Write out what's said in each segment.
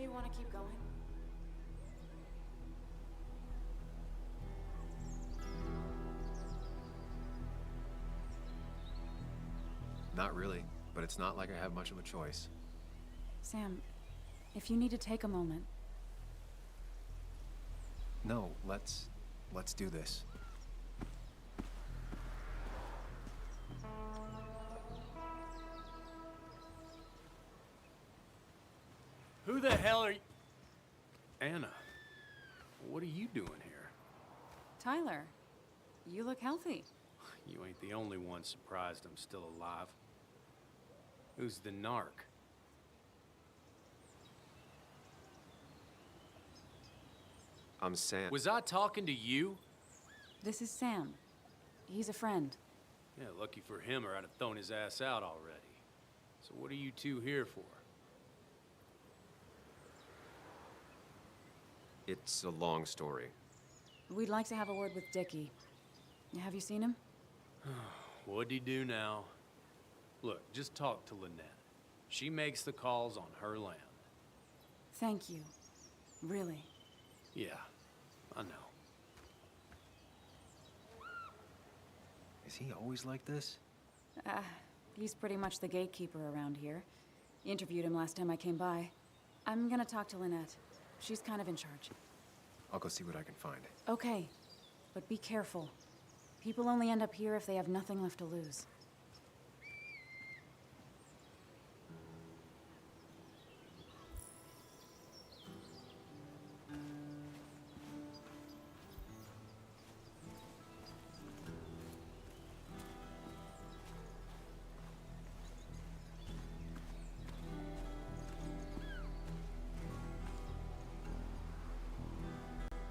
you want to keep going? Not really, but it's not like I have much of a choice. Sam, if you need to take a moment. No, let's do this. Who the hell are you? Anna, what are you doing here? Tyler, you look healthy. You ain't the only one surprised I'm still alive. Who's the narc? I'm Sam. Was I talking to you? This is Sam. He's a friend. Yeah, lucky for him or I'd have thrown his ass out already. So what are you two here for? It's a long story. We'd like to have a word with Dickie. Have you seen him? What'd he do now? Look, just talk to Lynette. She makes the calls on her land. Thank you. Really. Yeah, I know. Is he always like this? He's pretty much the gatekeeper around here. Interviewed him last time I came by. I'm gonna talk to Lynette. She's kind of in charge. I'll go see what I can find. Okay, but be careful. People only end up here if they have nothing left to lose.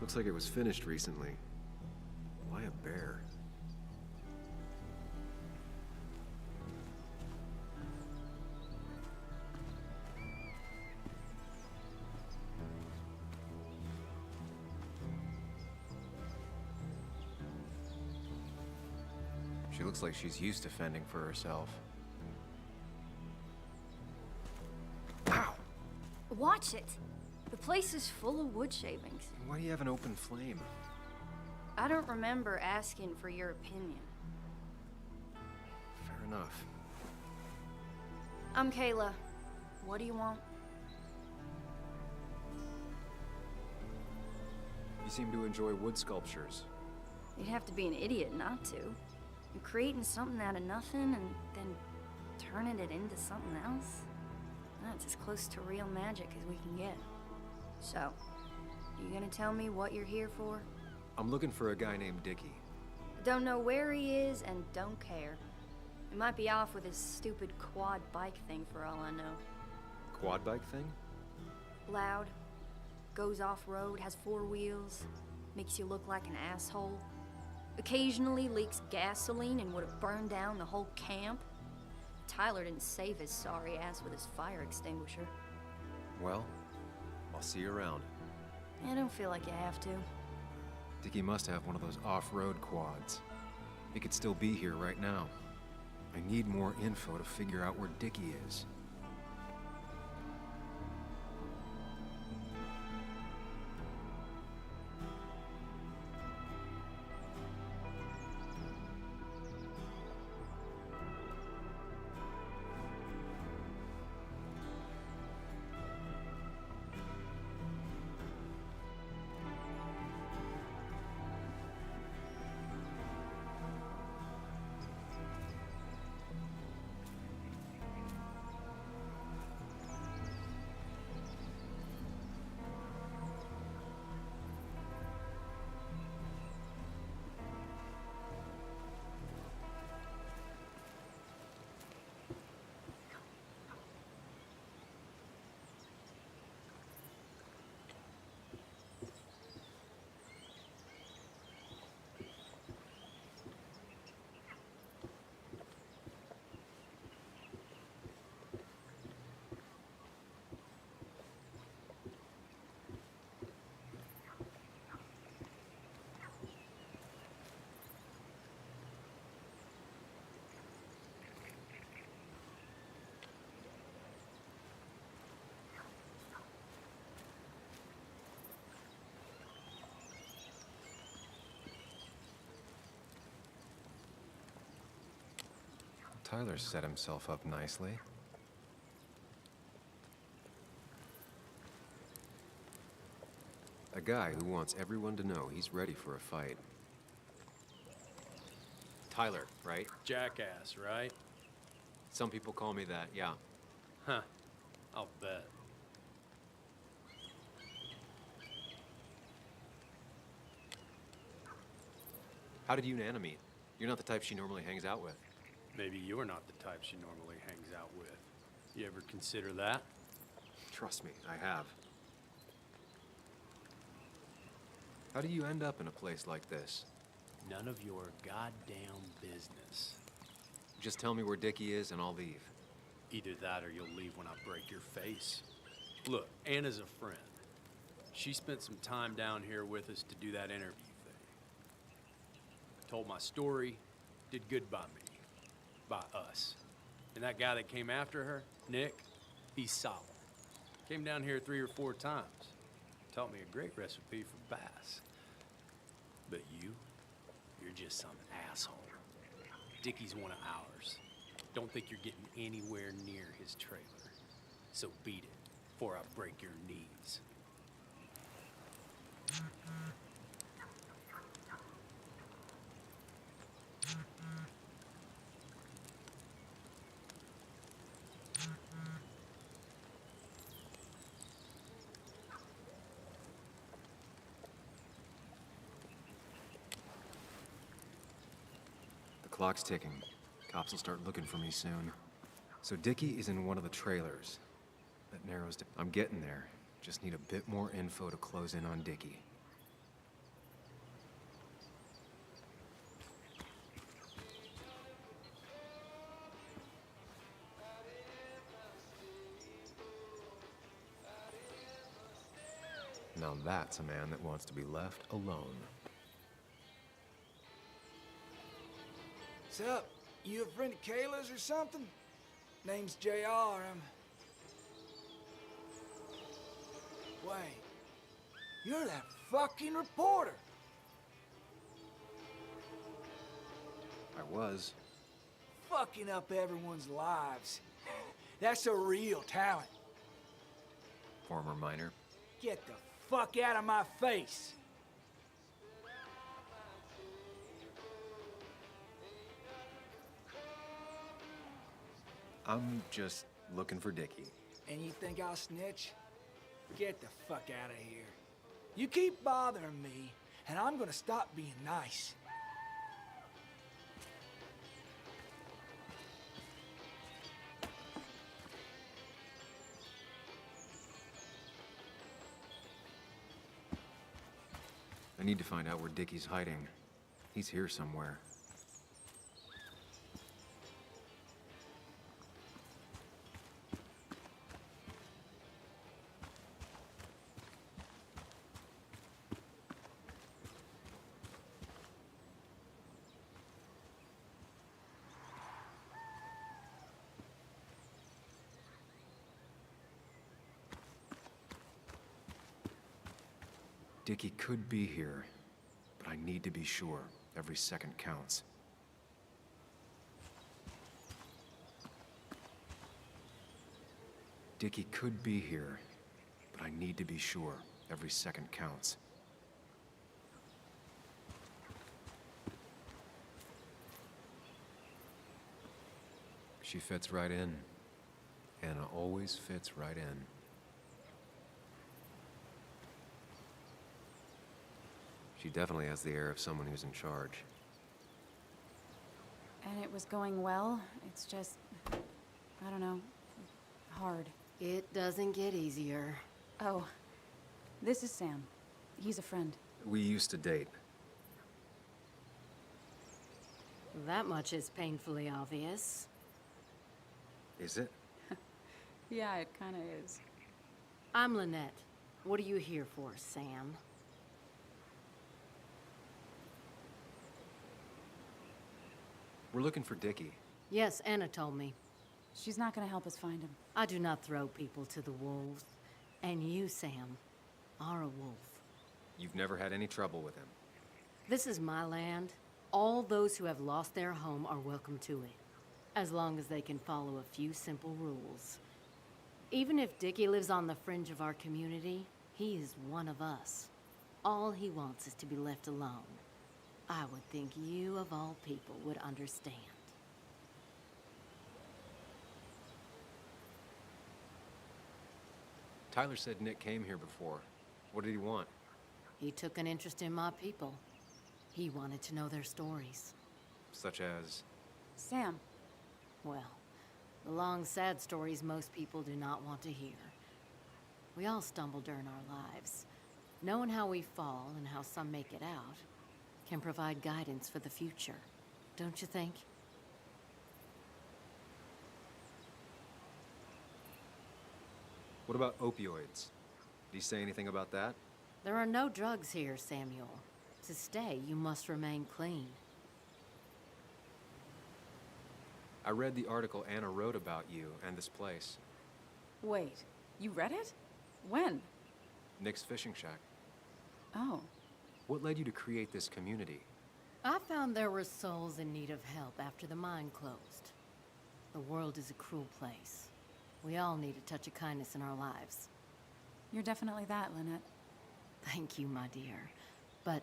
Looks like it was finished recently. Why a bear? She looks like she's used to fending for herself. Ow! Watch it! The place is full of wood shavings. Why do you have an open flame? I don't remember asking for your opinion. Fair enough. I'm Kayla. What do you want? You seem to enjoy wood sculptures. You'd have to be an idiot not to. You're creating something out of nothing and then turning it into something else. That's as close to real magic as we can get. So, you gonna tell me what you're here for? I'm looking for a guy named Dickie. Don't know where he is and don't care. He might be off with his stupid quad bike thing for all I know. Quad bike thing? Loud, goes off-road, has 4 wheels, makes you look like an asshole. Occasionally leaks gasoline and would have burned down the whole camp. Tyler didn't save his sorry ass with his fire extinguisher. Well, I'll see you around. I don't feel like you have to. Dickie must have one of those off-road quads. He could still be here right now. I need more info to figure out where Dickie is. Tyler set himself up nicely. A guy who wants everyone to know he's ready for a fight. Tyler, right? Jackass, right? Some people call me that, yeah. Huh. I'll bet. How did you and Anna meet? You're not the type she normally hangs out with. Maybe you're not the type she normally hangs out with. You ever consider that? Trust me, I have. How do you end up in a place like this? None of your goddamn business. Just tell me where Dickie is and I'll leave. Either that or you'll leave when I break your face. Look, Anna's a friend. She spent some time down here with us to do that interview thing. Told my story, did good by me. By us. And that guy that came after her, Nick, he's solid. Came down here 3 or 4 times. Taught me a great recipe for bass. But you're just some asshole. Dickie's one of ours. Don't think you're getting anywhere near his trailer. So beat it, before I break your knees. The clock's ticking. Cops will start looking for me soon. So Dickie is in one of the trailers. That narrows down. I'm getting there. Just need a bit more info to close in on Dickie. Now that's a man that wants to be left alone. What's up? You a friend of Kayla's or something? Name's JR. Wait. You're that fucking reporter. I was. Fucking up everyone's lives. That's a real talent. Former miner. Get the fuck out of my face. I'm just looking for Dickie. And you think I'll snitch? Get the fuck out of here. You keep bothering me, and I'm gonna stop being nice. I need to find out where Dickie's hiding. He's here somewhere. Dickie could be here, but I need to be sure. Every second counts. Dickie could be here, but I need to be sure. Every second counts. She fits right in. Anna always fits right in. She definitely has the air of someone who's in charge. And it was going well. It's just, I don't know, hard. It doesn't get easier. Oh, this is Sam. He's a friend. We used to date. That much is painfully obvious. Is it? Yeah, it kind of is. I'm Lynette. What are you here for, Sam? We're looking for Dickie. Yes, Anna told me. She's not gonna help us find him. I do not throw people to the wolves. And you, Sam, are a wolf. You've never had any trouble with him. This is my land. All those who have lost their home are welcome to it. As long as they can follow a few simple rules. Even if Dickie lives on the fringe of our community, he is one of us. All he wants is to be left alone. I would think you, of all people, would understand. Tyler said Nick came here before. What did he want? He took an interest in my people. He wanted to know their stories. Such as... Sam, Well, the long, sad stories most people do not want to hear. We all stumble during our lives. Knowing how we fall and how some make it out can provide guidance for the future, don't you think? What about opioids? Did he say anything about that? There are no drugs here, Samuel. To stay, you must remain clean. I read the article Anna wrote about you and this place. wait. You read it? When? Nick's fishing shack. Oh. What led you to create this community? I found there were souls in need of help after the mine closed. The world is a cruel place. We all need a touch of kindness in our lives. You're definitely that, Lynette. Thank you, my dear. But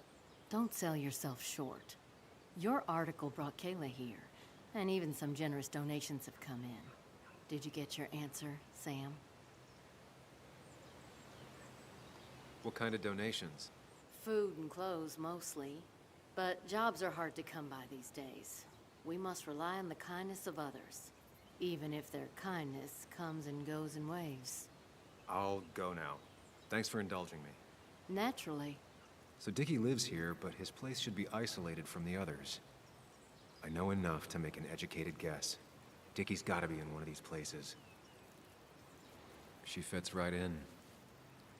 don't sell yourself short. Your article brought Kayla here, and even some generous donations have come in. Did you get your answer, Sam? What kind of donations? Food and clothes, mostly. But jobs are hard to come by these days. We must rely on the kindness of others, even if their kindness comes and goes in waves. I'll go now. Thanks for indulging me. Naturally. So Dickie lives here, but his place should be isolated from the others. I know enough to make an educated guess. Dickie's gotta be in one of these places. She fits right in.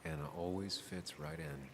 Anna always fits right in.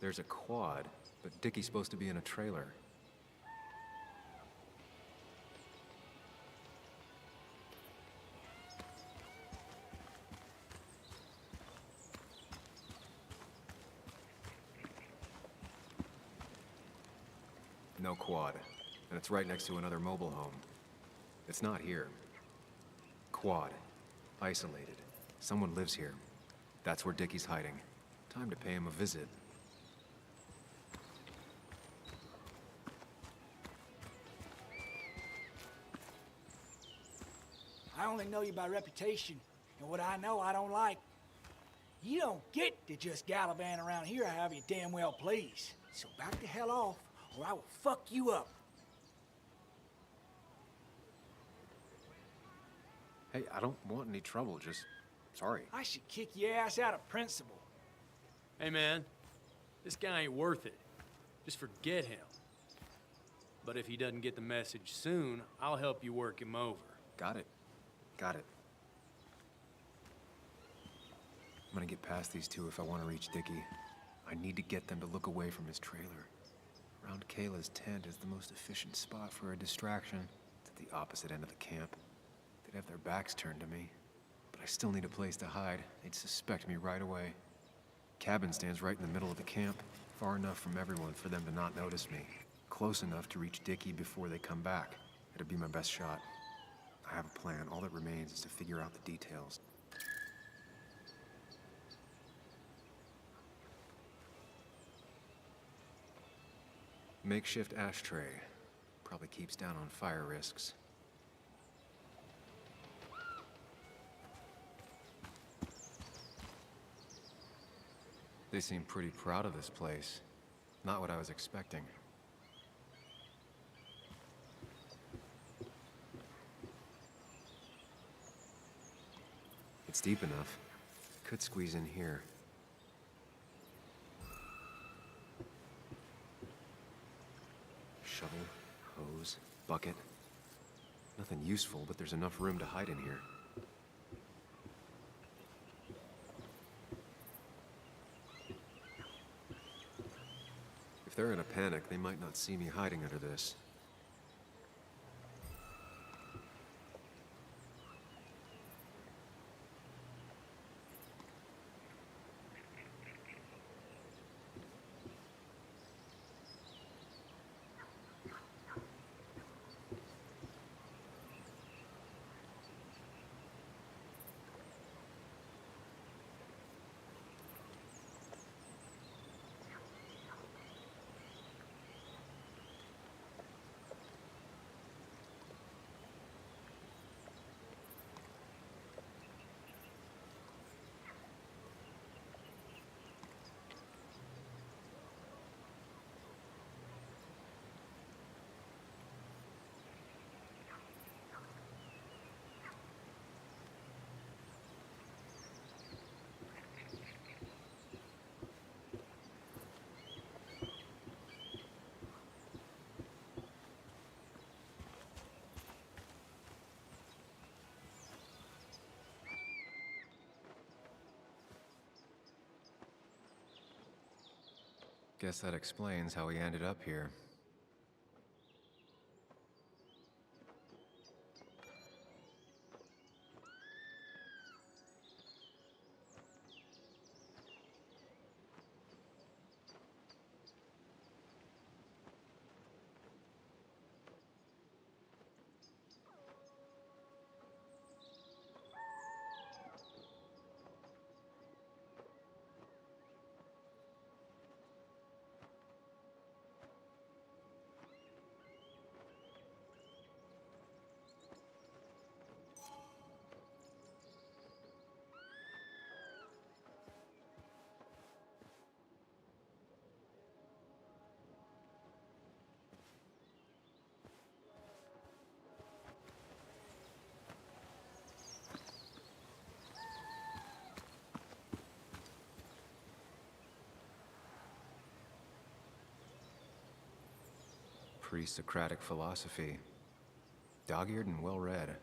There's a quad, but Dickie's supposed to be in a trailer. No quad, and it's right next to another mobile home. It's not here. Quad. Isolated. Someone lives here. That's where Dickie's hiding. Time to pay him a visit. I only know you by reputation, and what I know I don't like. You don't get to just gallivant around here however you damn well please. So back the hell off, or I will fuck you up. Hey, I don't want any trouble, just... sorry. I should kick your ass out of principle. Hey, man, this guy ain't worth it. Just forget him. But if he doesn't get the message soon, I'll help you work him over. Got it. Got it. I'm gonna get past these two if I want to reach Dickie. I need to get them to look away from his trailer. Around Kayla's tent is the most efficient spot for a distraction. It's at the opposite end of the camp. They'd have their backs turned to me. But I still need a place to hide. They'd suspect me right away. Cabin stands right in the middle of the camp, far enough from everyone for them to not notice me. Close enough to reach Dickie before they come back. It'd be my best shot. I have a plan. All that remains is to figure out the details. Makeshift ashtray. Probably keeps down on fire risks. They seem pretty proud of this place. Not what I was expecting. It's deep enough. could squeeze in here. Shovel, hose, bucket. Nothing useful, but there's enough room to hide in here. If they're in a panic, they might not see me hiding under this. Guess that explains how he ended up here. Pre-Socratic philosophy. Dog-eared and well-read.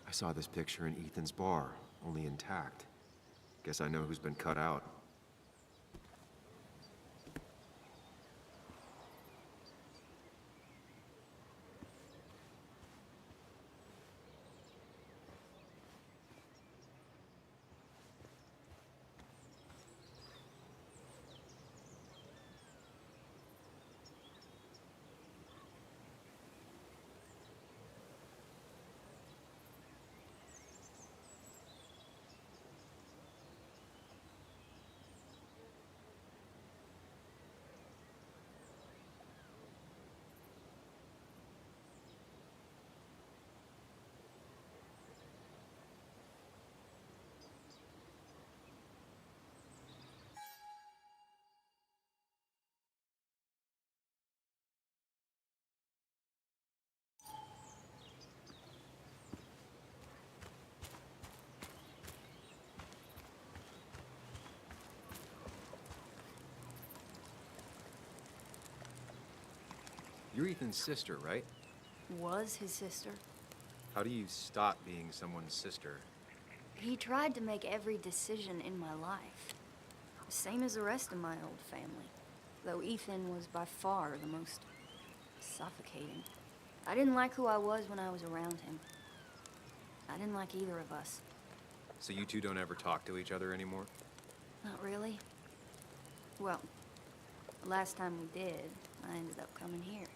I saw this picture in Ethan's bar, only intact. Guess I know who's been cut out. You're Ethan's sister, right? Was his sister. How do you stop being someone's sister? He tried to make every decision in my life. Same as the rest of my old family. Though Ethan was by far the most suffocating. I didn't like who I was when I was around him. I didn't like either of us. So you two don't ever talk to each other anymore? Not really. Well, the last time we did, I ended up coming here.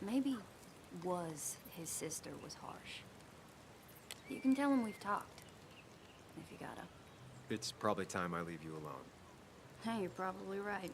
Maybe was his sister was harsh. You can tell him we've talked, if you gotta. It's probably time I leave you alone. Hey, you're probably right.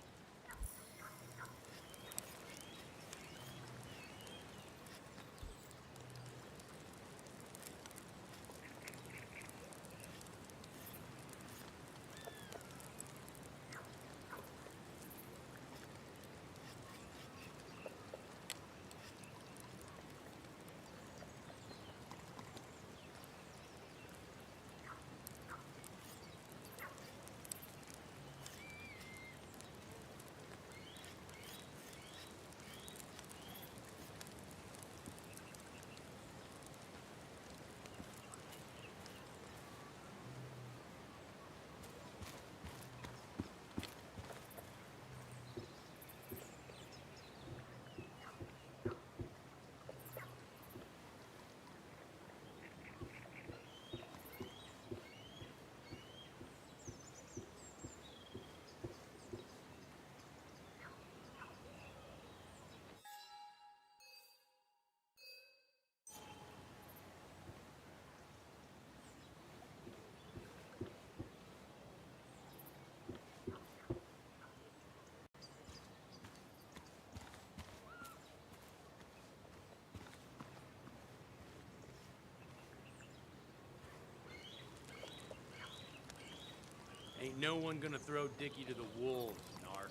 Ain't no one gonna throw Dickie to the wolves, narc.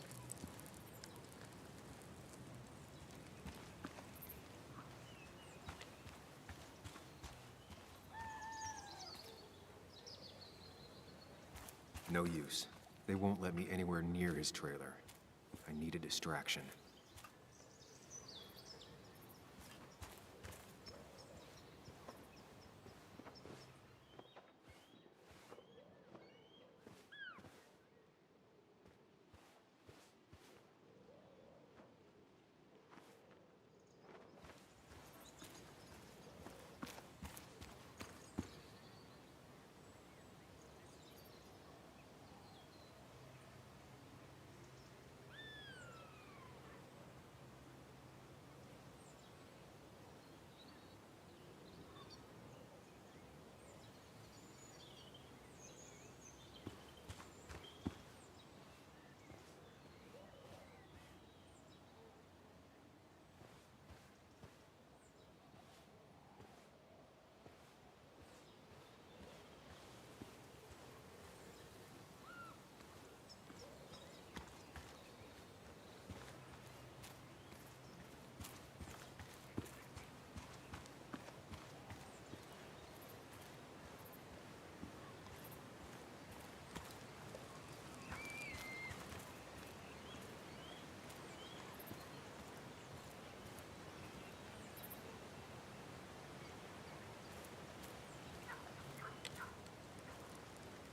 No use. They won't let me anywhere near his trailer. I need a distraction.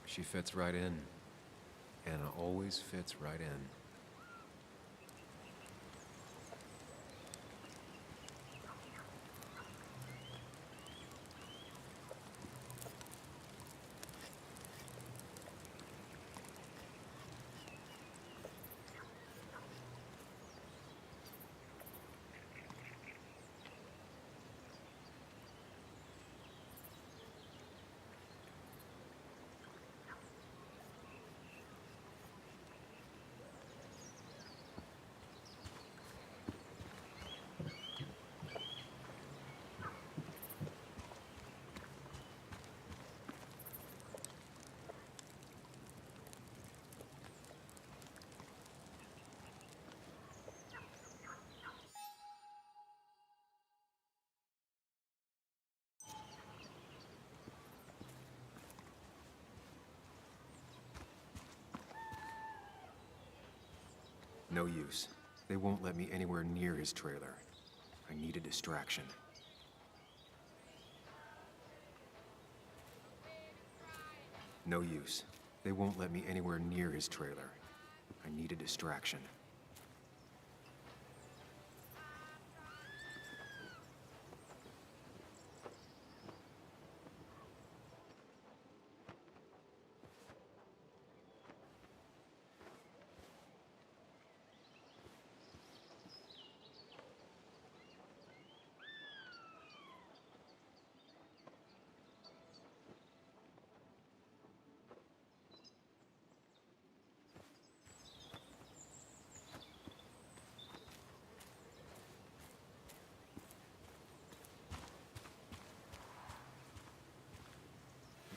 She fits right in. Anna always fits right in. No use. They won't let me anywhere near his trailer. I need a distraction. No use. They won't let me anywhere near his trailer. I need a distraction.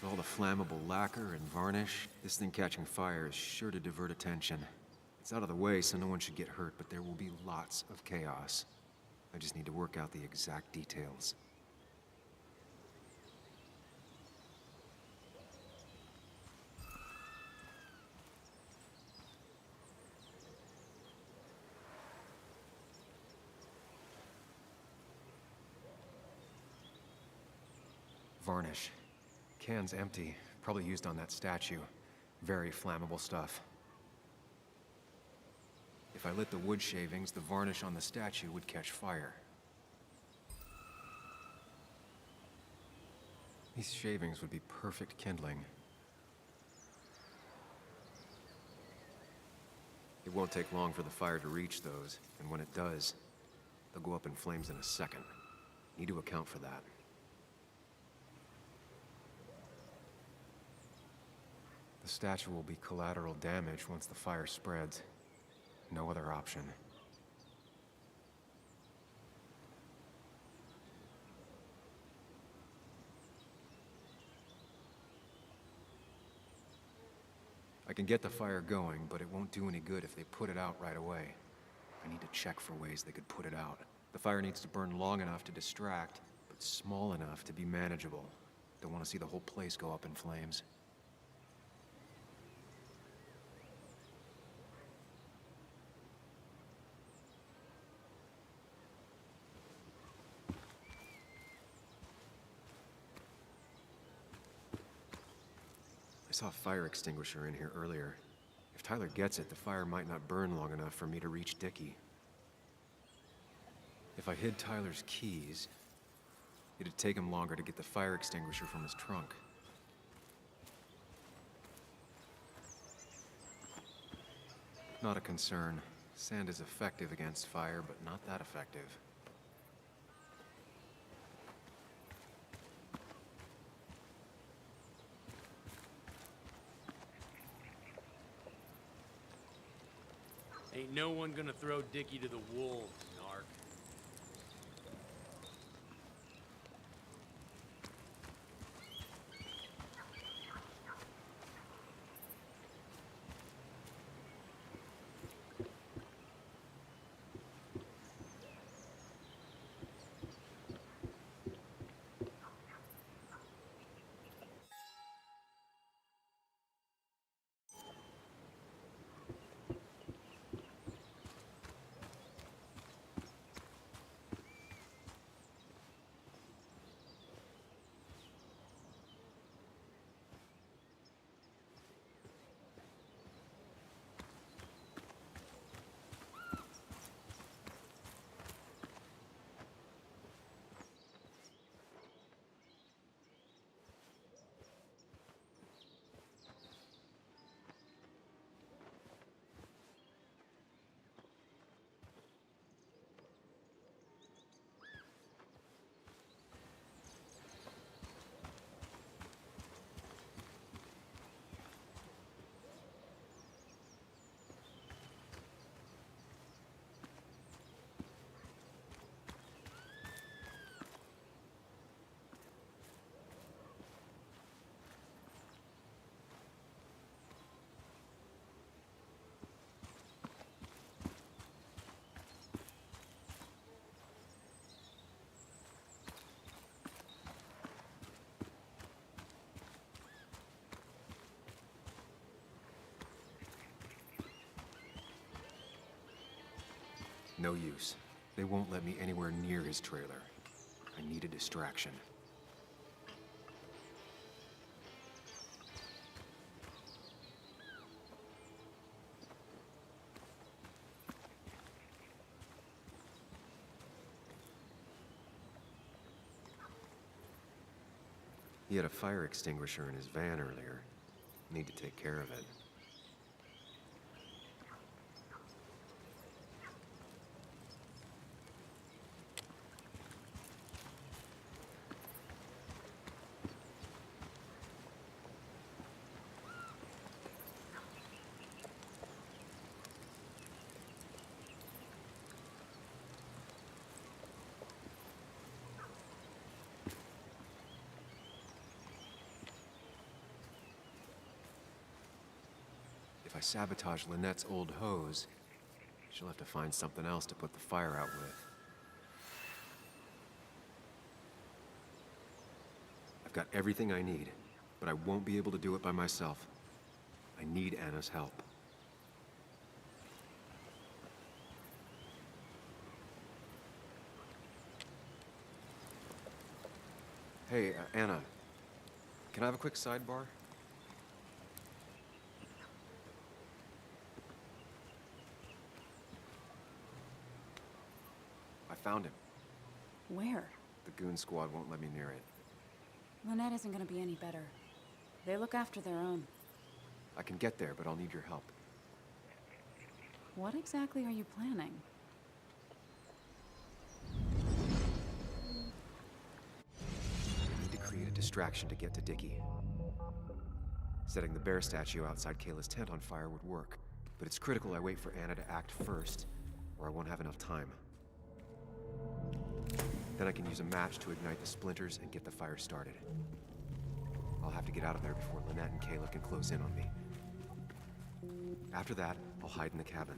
With all the flammable lacquer and varnish, this thing catching fire is sure to divert attention. It's out of the way, so no one should get hurt, but there will be lots of chaos. I just need to work out the exact details. Varnish. Can's empty. Probably used on that statue. Very flammable stuff. If I lit the wood shavings, the varnish on the statue would catch fire. These shavings would be perfect kindling. It won't take long for the fire to reach those, and when it does, they'll go up in flames in a second. Need to account for that. The statue will be collateral damage once the fire spreads. No other option. I I can get the fire going, but it won't do any good if they put it out right away. I need to check for ways they could put it out. The fire needs to burn long enough to distract, but small enough to be manageable. Don't want to see the whole place go up in flames. I saw a fire extinguisher in here earlier. If Tyler gets it, the fire might not burn long enough for me to reach Dickie. If I hid Tyler's keys, it'd take him longer to get the fire extinguisher from his trunk. Not a concern. Sand is effective against fire, but not that effective. Ain't no one gonna throw Dickie to the wolves, Narc. No use. They won't let me anywhere near his trailer. I need a distraction. He had a fire extinguisher in his van earlier. Need to take care of it. If I sabotage Lynette's old hose, she'll have to find something else to put the fire out with. I've got everything I need, but I won't be able to do it by myself. I need Anna's help. Hey, Anna, can I have a quick sidebar? I found him. Where? The goon squad won't let me near it. Lynette isn't gonna be any better. They look after their own. I can get there, but I'll need your help. What exactly are you planning? I need to create a distraction to get to Dickie. Setting the bear statue outside Kayla's tent on fire would work, but it's critical I wait for Anna to act first, or I won't have enough time. Then I can use a match to ignite the splinters and get the fire started. I'll have to get out of there before Lynette and Kayla can close in on me. After that, I'll hide in the cabin.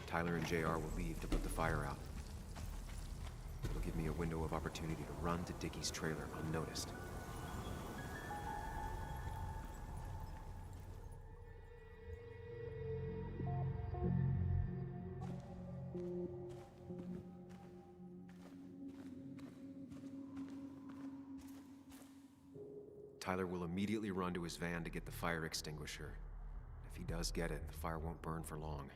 Tyler and JR will leave to put the fire out. It'll give me a window of opportunity to run to Dickie's trailer unnoticed. Tyler will immediately run to his van to get the fire extinguisher. If he does get it, the fire won't burn for long.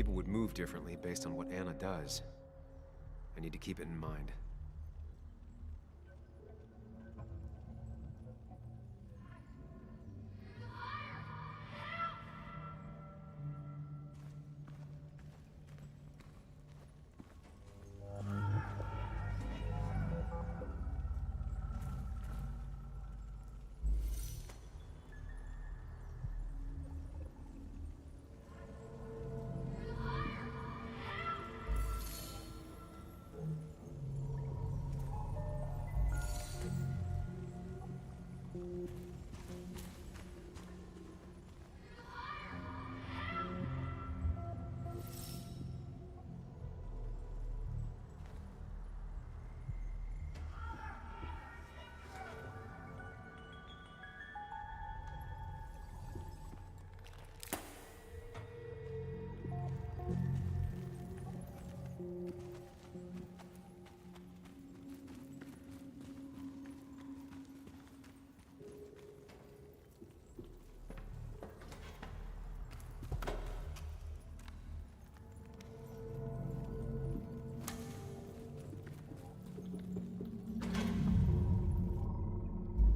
People would move differently based on what Anna does. I need to keep it in mind.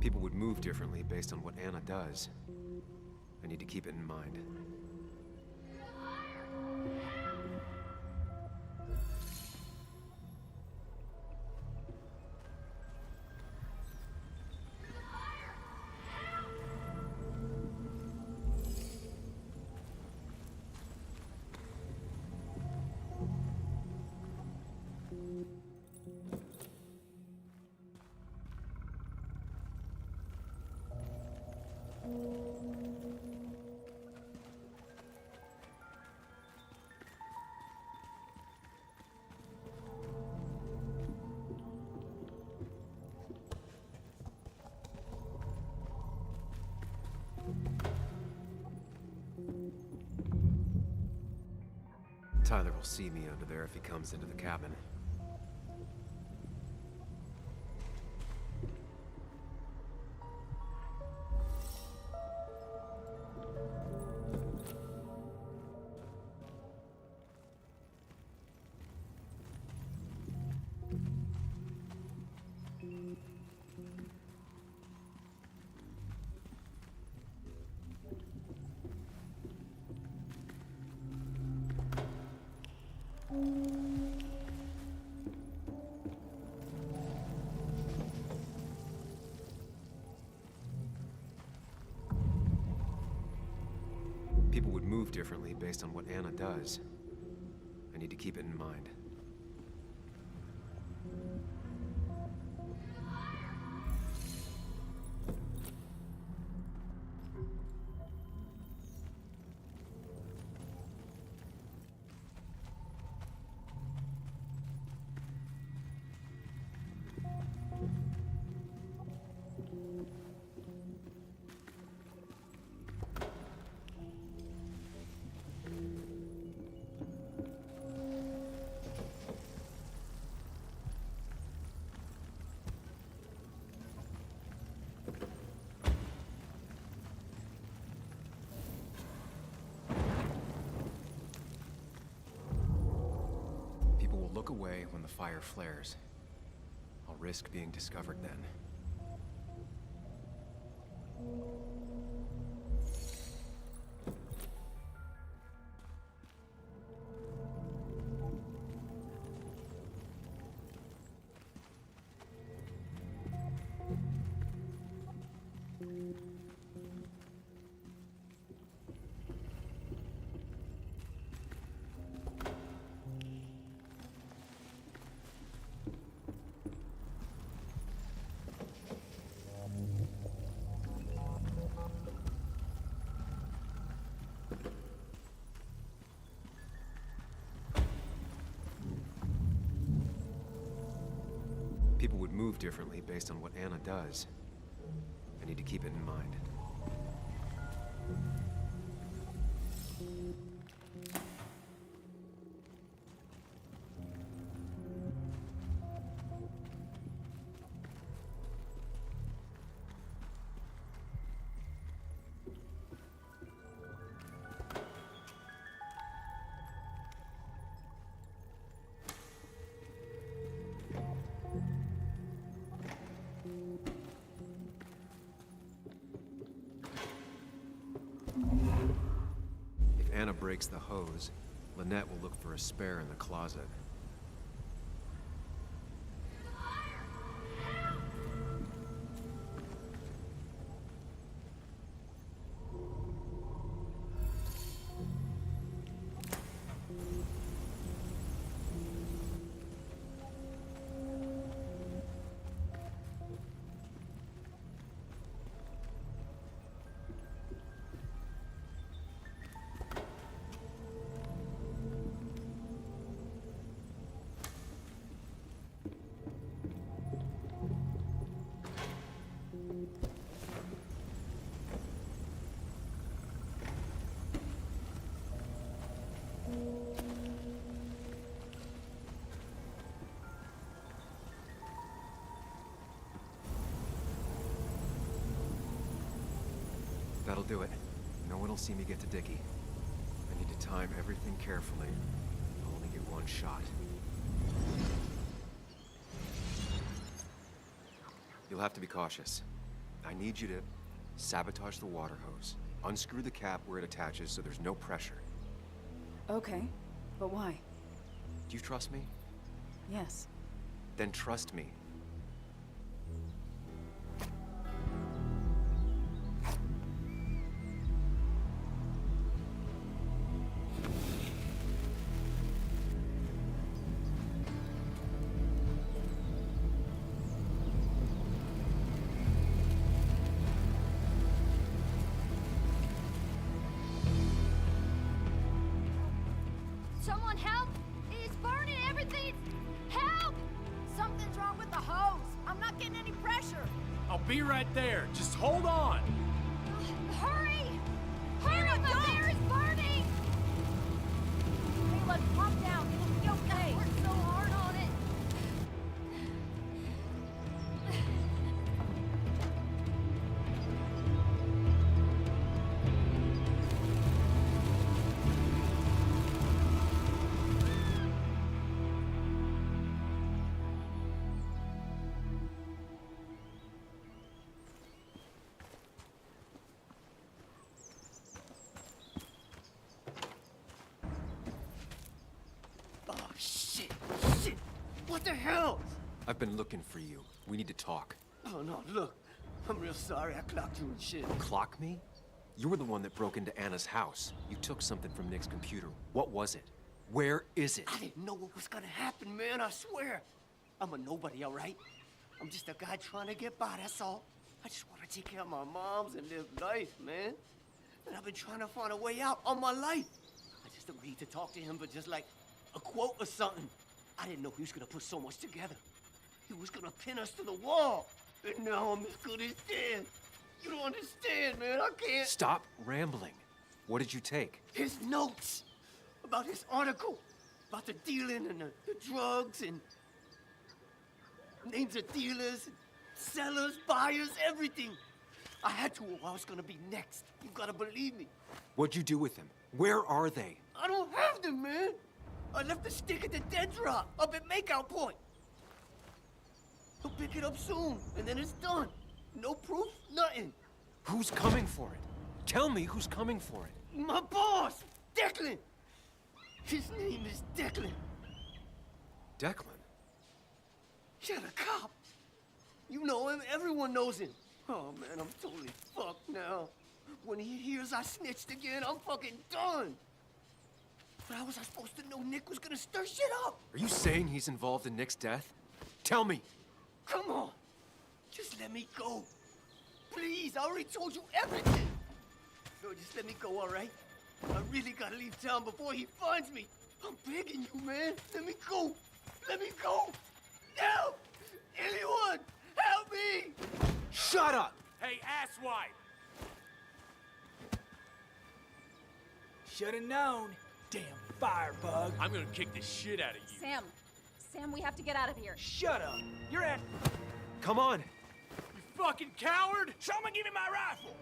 People would move differently based on what Anna does. I need to keep it in mind. Tyler will see me under there if he comes into the cabin. People would move differently based on what Anna does. I need to keep it in mind. People will look away when the fire flares. I'll risk being discovered then. People would move differently based on what Anna does. I need to keep it in mind. If Anna breaks the hose, Lynette will look for a spare in the closet. That'll do it. No one will see me get to Dickie. I need to time everything carefully. I'll only get one shot. You'll have to be cautious. I need you to sabotage the water hose. Unscrew the cap where it attaches so there's no pressure. Okay, but why? Do you trust me? Yes. Then trust me. Someone help! It's burning everything! Help! Something's wrong with the hose. I'm not getting any pressure. I'll be right there. Just hold on. Hurry! Hurry! My bear is burning! Hey, bud. Calm down. It'll be okay. I worked so hard on it. Oh, shit! Shit! What the hell? I've been looking for you. We need to talk. Oh, no, look. I'm real sorry I clocked you and shit. Clock me? You were the one that broke into Anna's house. You took something from Nick's computer. What was it? Where is it? I didn't know what was gonna happen, man, I swear. I'm a nobody, all right? I'm just a guy trying to get by, that's all. I just want to take care of my moms and live life, man. And I've been trying to find a way out all my life. I just agreed to talk to him for just like a quote or something. I didn't know he was gonna put so much together. He was gonna pin us to the wall. And now I'm as good as dead. You don't understand, man. I can't. Stop rambling. What did you take? His notes about his article, about the dealing and the drugs and names of dealers, sellers, buyers, everything. I had to or I was gonna be next. You gotta believe me. What'd you do with them? Where are they? I don't have them, man. I left the stick at the dead drop up at Makeout Point. He'll pick it up soon, and then it's done. No proof, nothing. Who's coming for it? Tell me who's coming for it. My boss, Declan. His name is Declan. Declan? Yeah, the cop. You know him, everyone knows him. Oh man, I'm totally fucked now. When he hears I snitched again, I'm fucking done. But how was I supposed to know Nick was gonna stir shit up? Are you saying he's involved in Nick's death? Tell me. Come on. Just let me go. Please, I already told you everything. No, just let me go, all right? I really gotta leave town before he finds me. I'm begging you, man. Let me go. Let me go. Help! Anyone! Help me! Shut up! Hey, asswipe! Should've known. Damn firebug. I'm gonna kick the shit out of you. Sam, we have to get out of here. Shut up. You're at... Come on! You fucking coward! Someone give me my rifle.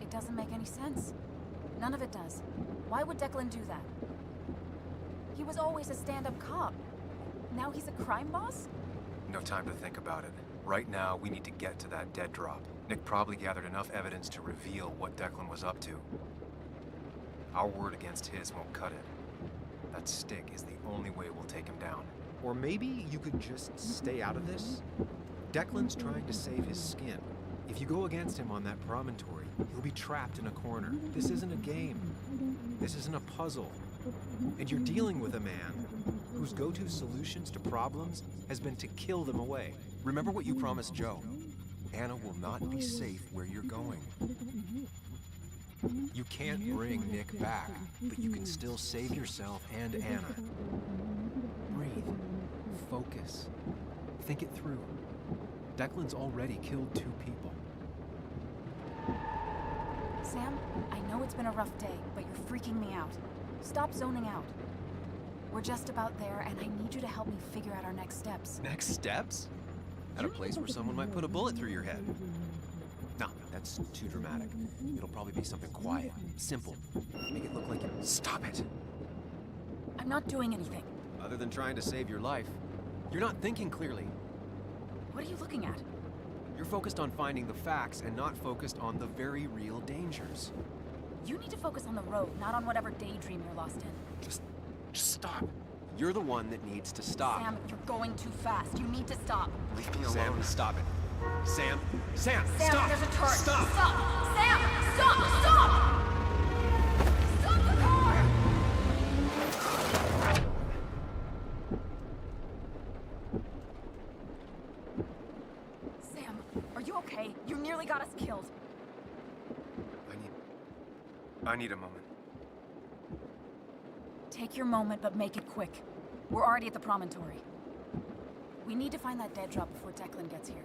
It doesn't make any sense. None of it does. Why would Declan do that? He was always a stand-up cop. Now he's a crime boss? No time to think about it. Right now, we need to get to that dead drop. Nick probably gathered enough evidence to reveal what Declan was up to. Our word against his won't cut it. That stick is the only way we'll take him down. Or maybe you could just stay out of this? Declan's trying to save his skin. If you go against him on that promontory, he'll be trapped in a corner. This isn't a game. This isn't a puzzle. And you're dealing with a man whose go-to solutions to problems has been to kill them away. Remember what you promised Joe. Anna will not be safe where you're going. You can't bring Nick back, but you can still save yourself and Anna. Breathe. Focus. Think it through. Declan's already killed 2 people. Sam, I know it's been a rough day, but you're freaking me out. Stop zoning out. We're just about there, and I need you to help me figure out our next steps. Next steps? At a place where someone might put a bullet through your head. No, that's too dramatic. It'll probably be something quiet, simple. Make it look like it. Stop it! I'm not doing anything. Other than trying to save your life, you're not thinking clearly. What are you looking at? You're focused on finding the facts and not focused on the very real dangers. You need to focus on the road, not on whatever daydream you're lost in. Just stop. You're the one that needs to stop. Sam, you're going too fast. You need to stop. Leave me alone. Sam, stop it. Sam! Sam! Sam, Stop! there's a turret. Stop! Stop! Sam! Stop! Stop! Stop the car! Sam, are you okay? You nearly got us killed. I need a moment. Take your moment, but make it quick. We're already at the promontory. We need to find that dead drop before Declan gets here.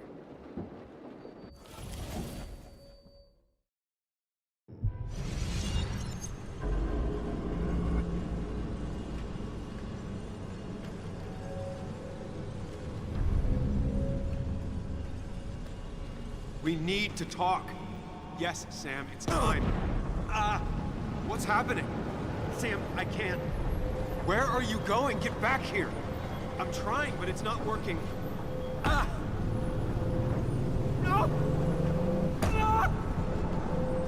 We need to talk. Yes, Sam, it's time. What's happening? Sam, I can't. Where are you going? Get back here. I'm trying, but it's not working. No! No!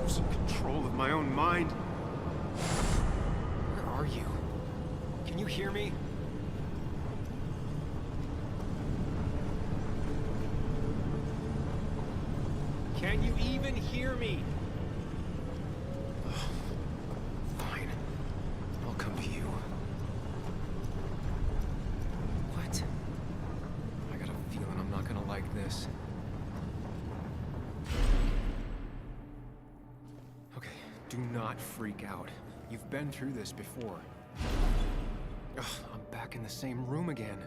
Losing control of my own mind. Where are you? Can you hear me? Can you even hear me? Fine. I'll come to you. What? I got a feeling I'm not gonna like this. Okay, do not freak out. You've been through this before. Ugh, I'm back in the same room again.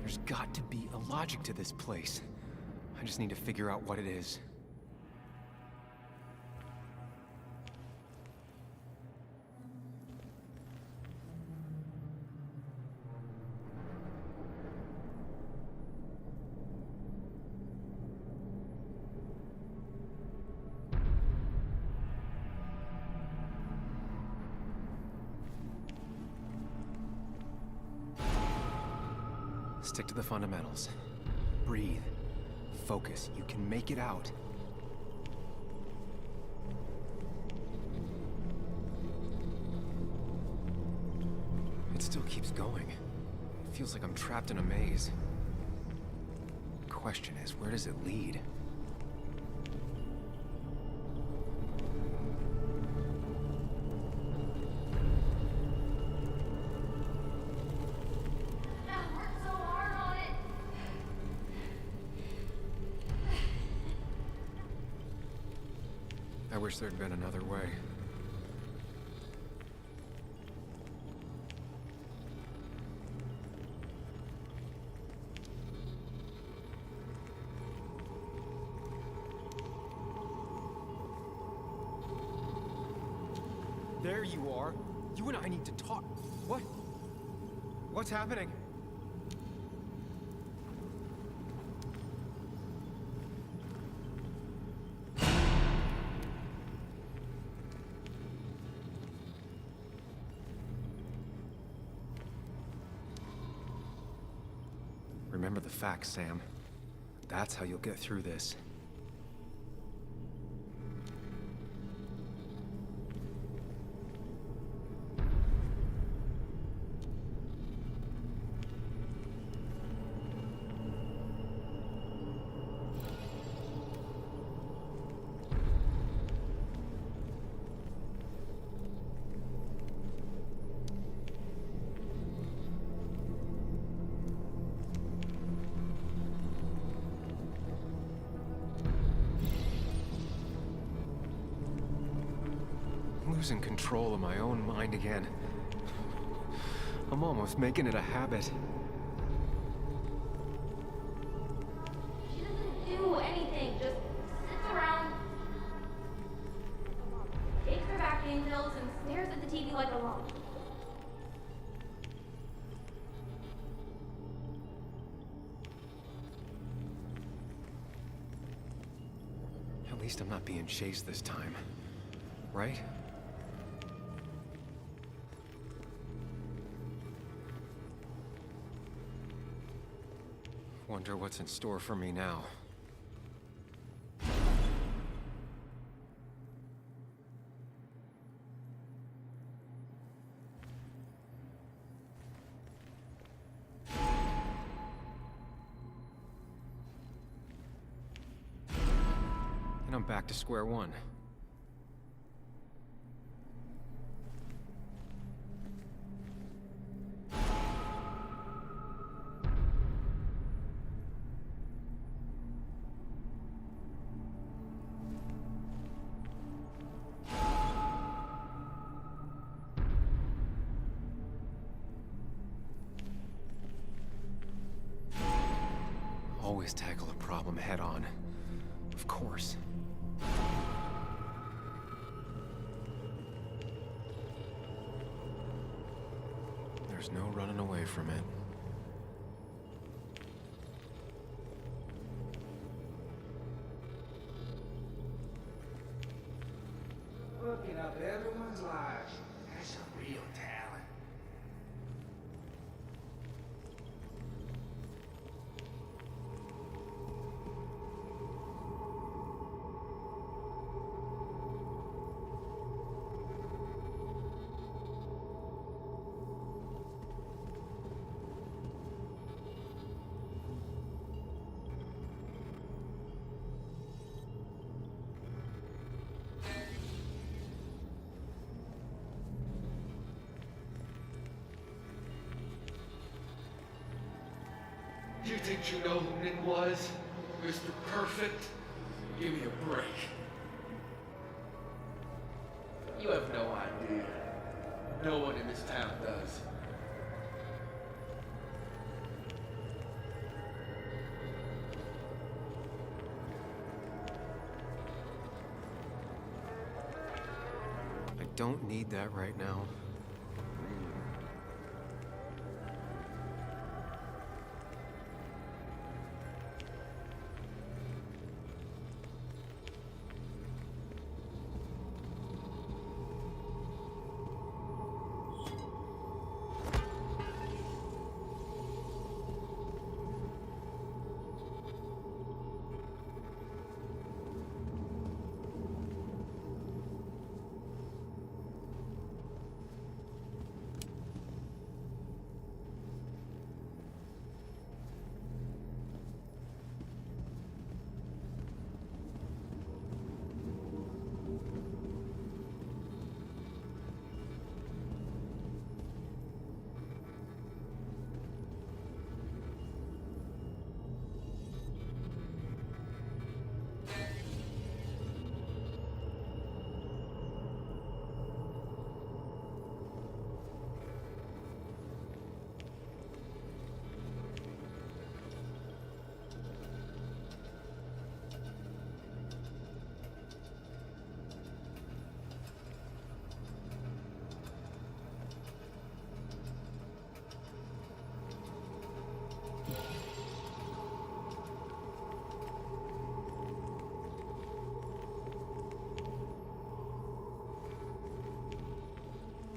There's got to be a logic to this place. I just need to figure out what it is. Stick to the fundamentals. Breathe. Focus. You can make it out. It still keeps going. It feels like I'm trapped in a maze. Question is, where does it lead? I wish there'd been another way. There you are. You and I need to talk. What? What's happening? Remember the facts, Sam. That's how you'll get through this. Losing control of my own mind again. I'm almost making it a habit. She doesn't do anything, just sits around, takes her vacuum pills, and stares at the TV like a lump. At least I'm not being chased this time. Right? Wonder what's in store for me now. I'm back to square one. Always tackle a problem head on. Of course. There's no running away from it. Looking up everyone's lives. That's a real talent. You think you know who Nick was? Mr. Perfect? Give me a break. You have no idea. No one in this town does. I don't need that right now.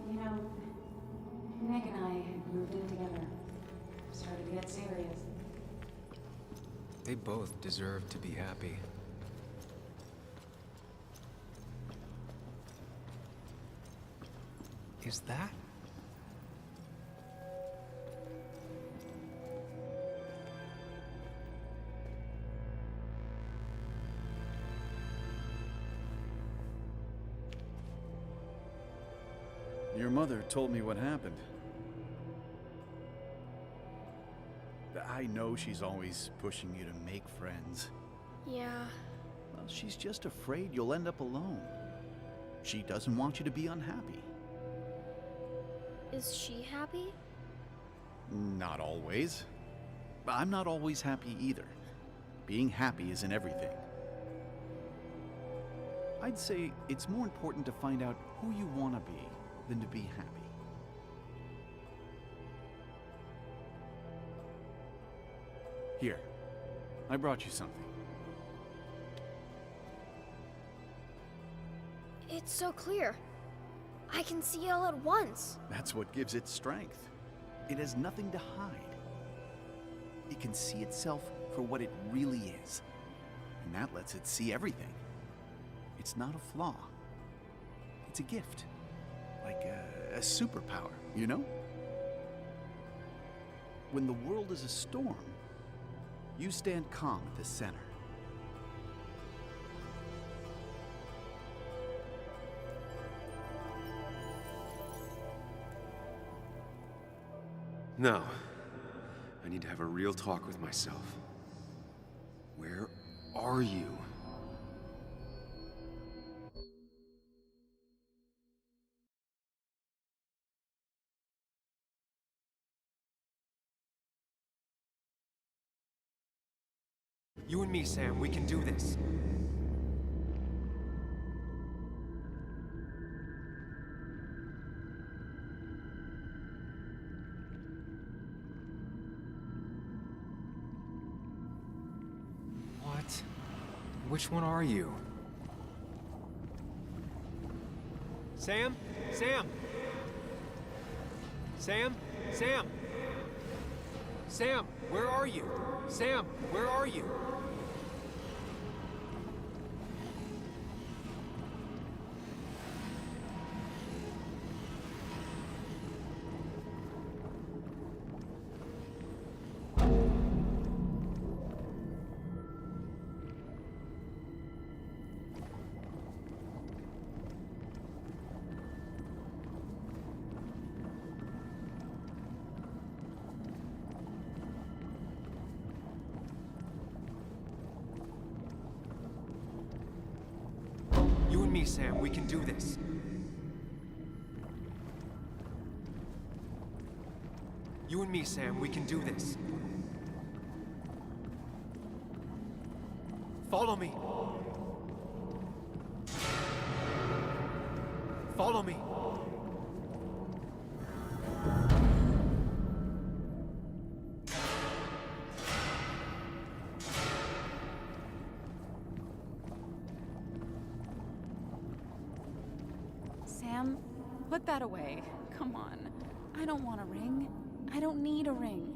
You know, Nick and I moved in together. Started to get serious. They both deserve to be happy. Is that? Your mother told me what happened. I know she's always pushing you to make friends. Yeah. Well, she's just afraid you'll end up alone. She doesn't want you to be unhappy. Is she happy? Not always. I'm not always happy either. Being happy isn't everything. I'd say it's more important to find out who you want to be than to be happy. Here, I brought you something. It's so clear. I can see it all at once. That's what gives it strength. It has nothing to hide. It can see itself for what it really is. And that lets it see everything. It's not a flaw. It's a gift. Like a superpower, you know? When the world is a storm, you stand calm at the center. No. I need to have a real talk with myself. Where are you? You and me, Sam, we can do this. What? Which one are you? Sam? Sam? Sam? Sam? Sam, where are you? Sam, where are you? You and me, Sam, we can do this. You and me, Sam, we can do this. Follow me. Follow me. Sam, put that away. Come on. I don't want a ring. I don't need a ring.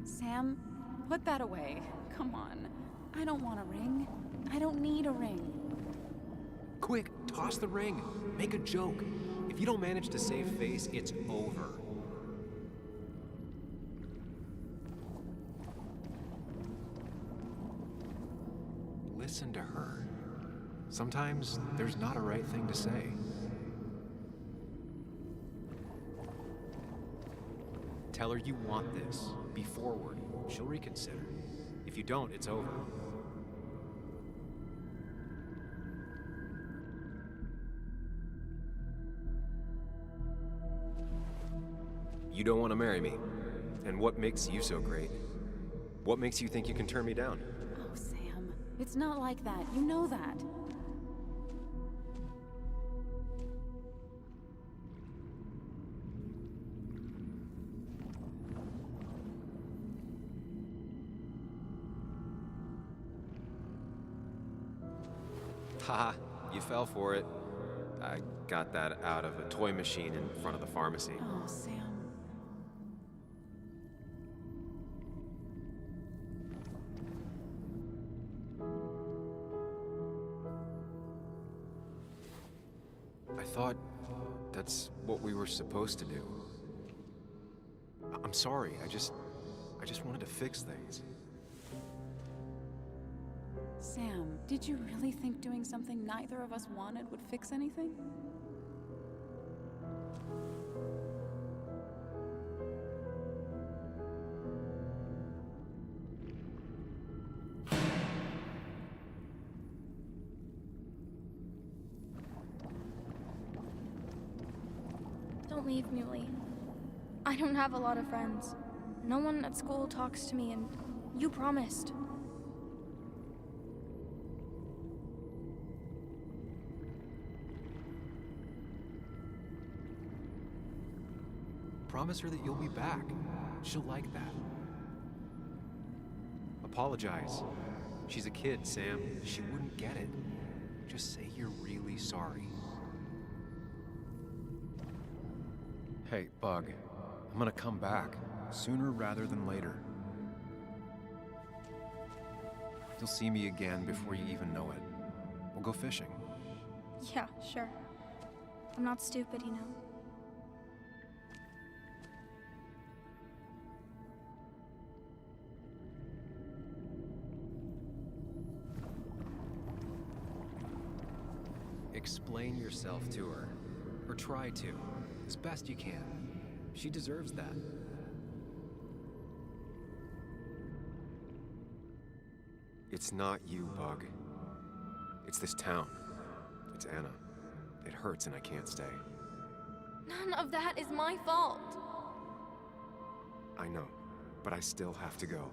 Sam, put that away. Come on. I don't want a ring. I don't need a ring. Quick, toss the ring. Make a joke. If you don't manage to save face, it's over. Listen to her. Sometimes there's not a right thing to say. Tell her you want this. Be forward. She'll reconsider. If you don't, it's over. You don't want to marry me. And what makes you so great? What makes you think you can turn me down? Oh, Sam. It's not like that. You know that. Haha, you fell for it. I got that out of a toy machine in front of the pharmacy. Oh, Sam. I thought that's what we were supposed to do. I'm sorry, I just wanted to fix things. Sam, did you really think doing something neither of us wanted would fix anything? Don't leave, Muley. I don't have a lot of friends. No one at school talks to me, and you promised. Promise her that you'll be back. She'll like that. Apologize. She's a kid, Sam. She wouldn't get it. Just say you're really sorry. Hey, Bug. I'm gonna come back. Sooner rather than later. You'll see me again before you even know it. We'll go fishing. Yeah, sure. I'm not stupid, you know. Explain yourself to her. Or try to. As best you can. She deserves that. It's not you, Bug. It's this town. It's Anna. It hurts and I can't stay. None of that is my fault. I know, but I still have to go.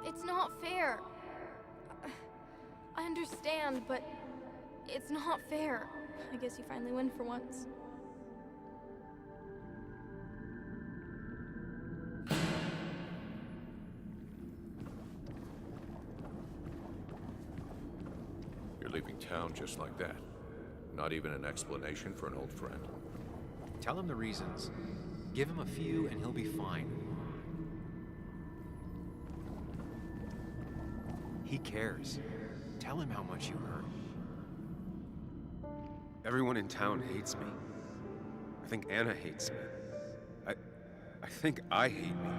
It's not fair. I understand, but it's not fair. I guess you finally win for once. You're leaving town just like that. Not even an explanation for an old friend. Tell him the reasons. Give him a few and he'll be fine. He cares. Tell him how much you hurt. Everyone in town hates me. I think Anna hates me. I think I hate me.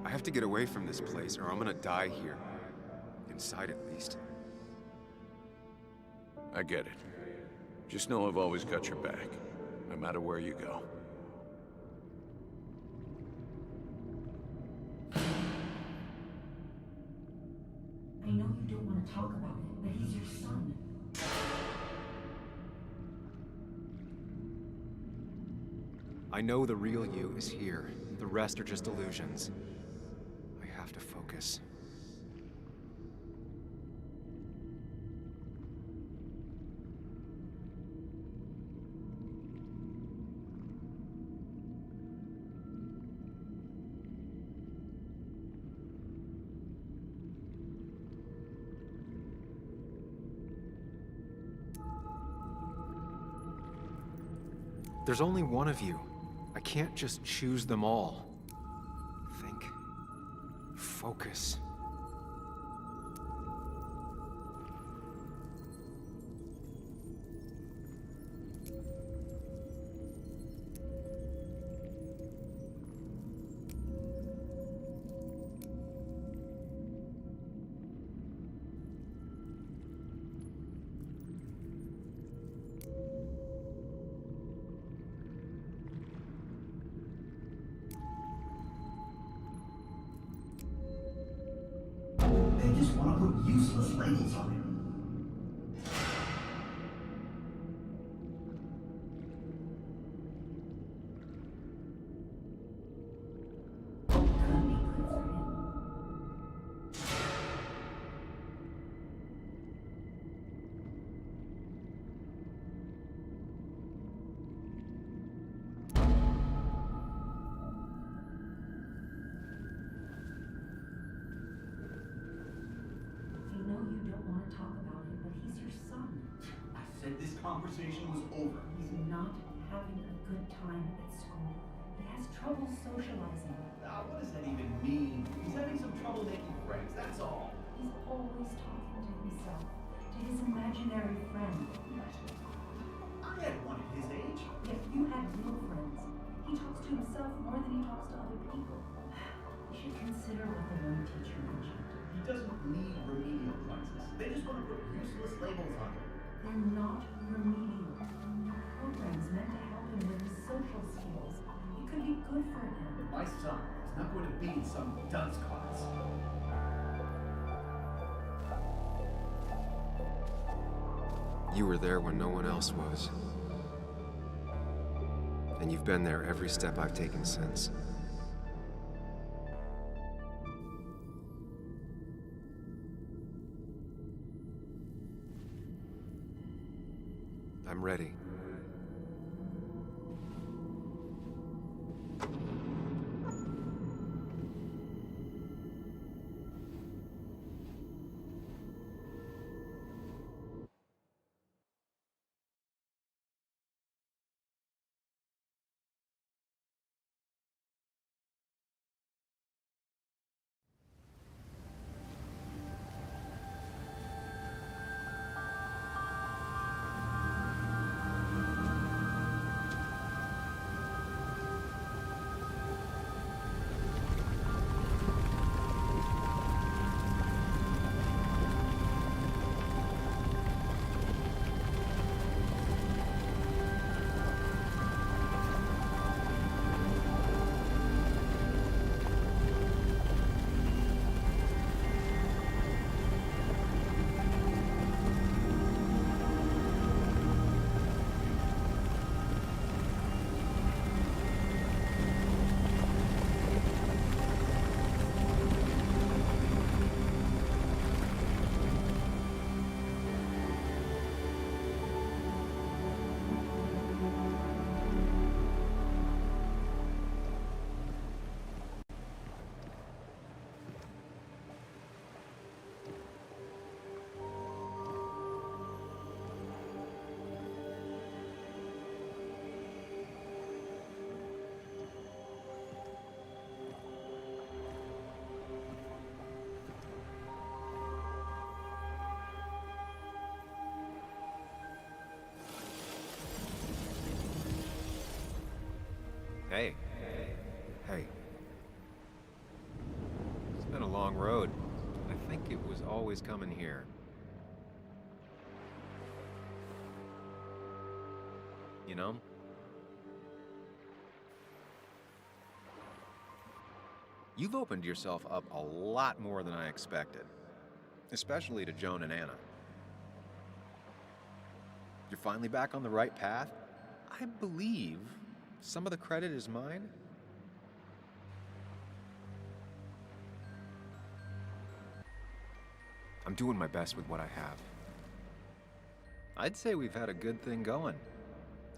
I have to get away from this place or I'm gonna die here. Inside at least. I get it. Just know I've always got your back, no matter where you go. I know you don't want to talk about it, but he's your son. I know the real you is here. The rest are just illusions. I have to focus. There's only one of you. I can't just choose them all. Think. Focus. They just want to put useless labels on him. Could be good for him. I know you don't want to talk about it, but he's your son. I said this conversation was over. He's not having a good time at school. He has trouble socializing. What does that even mean? He's having some trouble making friends, that's all. He's always talking to himself, to his imaginary friend. I had one at his age. Yet you had real friends. He talks to himself more than he talks to other people. You should consider what the one teacher mentioned. He doesn't need remedial classes. They just want to put useless labels on him. They're not remedial. They're programs meant to help him with his social skills. It could be good for him. My son is not going to be in some dunce class. You were there when no one else was. And you've been there every step I've taken since. I'm ready. Hey. Hey. It's been a long road. I think it was always coming here. You know? You've opened yourself up a lot more than I expected. Especially to Joan and Anna. You're finally back on the right path? I believe some of the credit is mine. I'm doing my best with what I have. I'd say we've had a good thing going.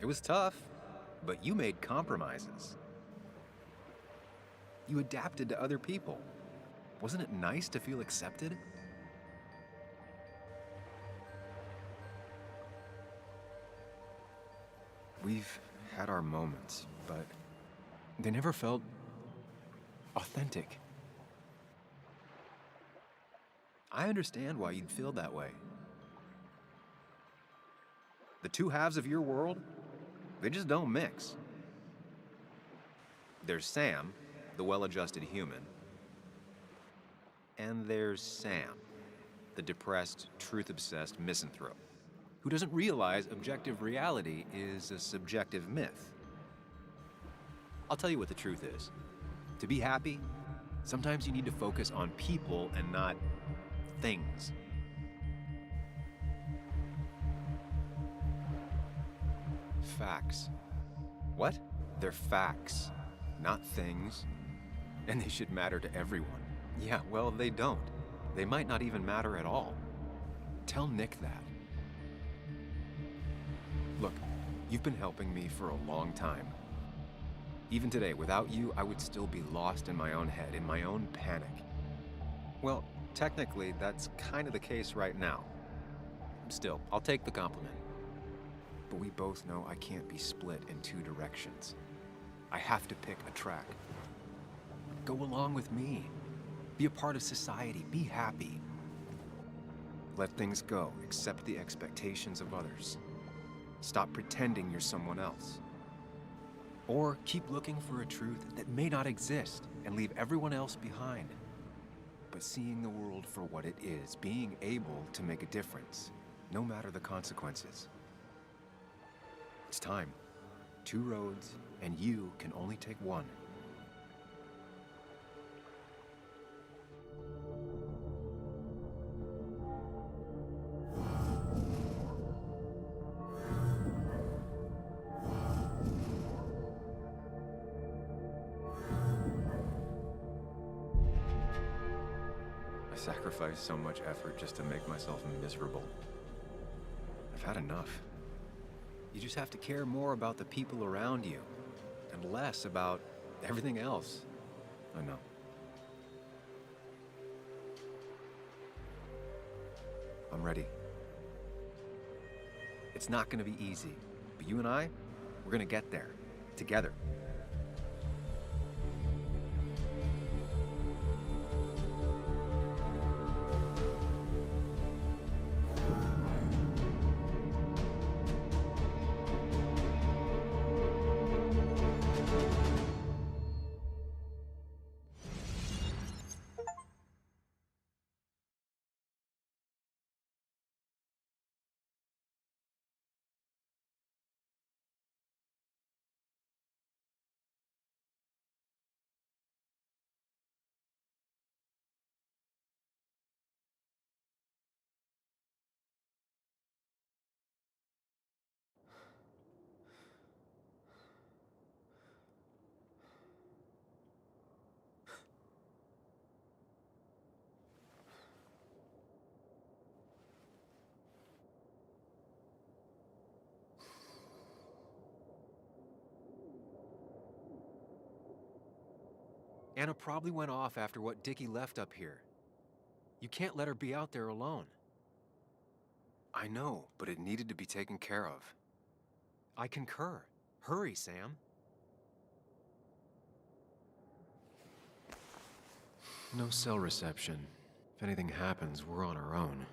It was tough, but you made compromises. You adapted to other people. Wasn't it nice to feel accepted? We've had our moments, but they never felt authentic. I understand why you'd feel that way. The two halves of your world, they just don't mix. There's Sam, the well-adjusted human, and there's Sam, the depressed, truth-obsessed misanthrope, who doesn't realize objective reality is a subjective myth. I'll tell you what the truth is. To be happy, sometimes you need to focus on people and not things. Facts. What? They're facts, not things. And they should matter to everyone. Yeah, well, they don't. They might not even matter at all. Tell Nick that. Look, you've been helping me for a long time. Even today, without you, I would still be lost in my own head, in my own panic. Well, technically, that's kind of the case right now. Still, I'll take the compliment. But we both know I can't be split in two directions. I have to pick a track. Go along with me. Be a part of society. Be happy. Let things go. Accept the expectations of others. Stop pretending you're someone else. Or keep looking for a truth that may not exist and leave everyone else behind. But seeing the world for what it is, being able to make a difference, no matter the consequences. It's time. Two roads, and you can only take one. I sacrificed so much effort just to make myself miserable. I've had enough. You just have to care more about the people around you and less about everything else. I know. I'm ready. It's not gonna be easy, but you and I, we're gonna get there, together. Anna probably went off after what Dickie left up here. You can't let her be out there alone. I know, but it needed to be taken care of. I concur. Hurry, Sam. No cell reception. If anything happens, we're on our own.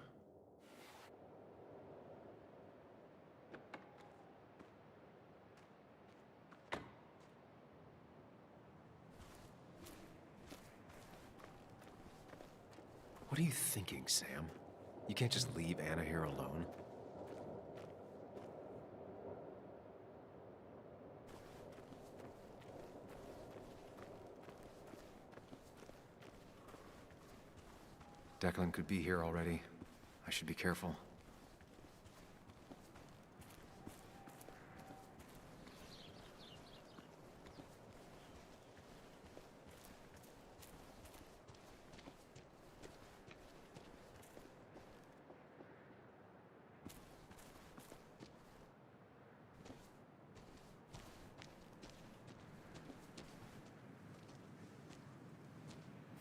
What are you thinking, Sam? You can't just leave Anna here alone. Declan could be here already. I should be careful.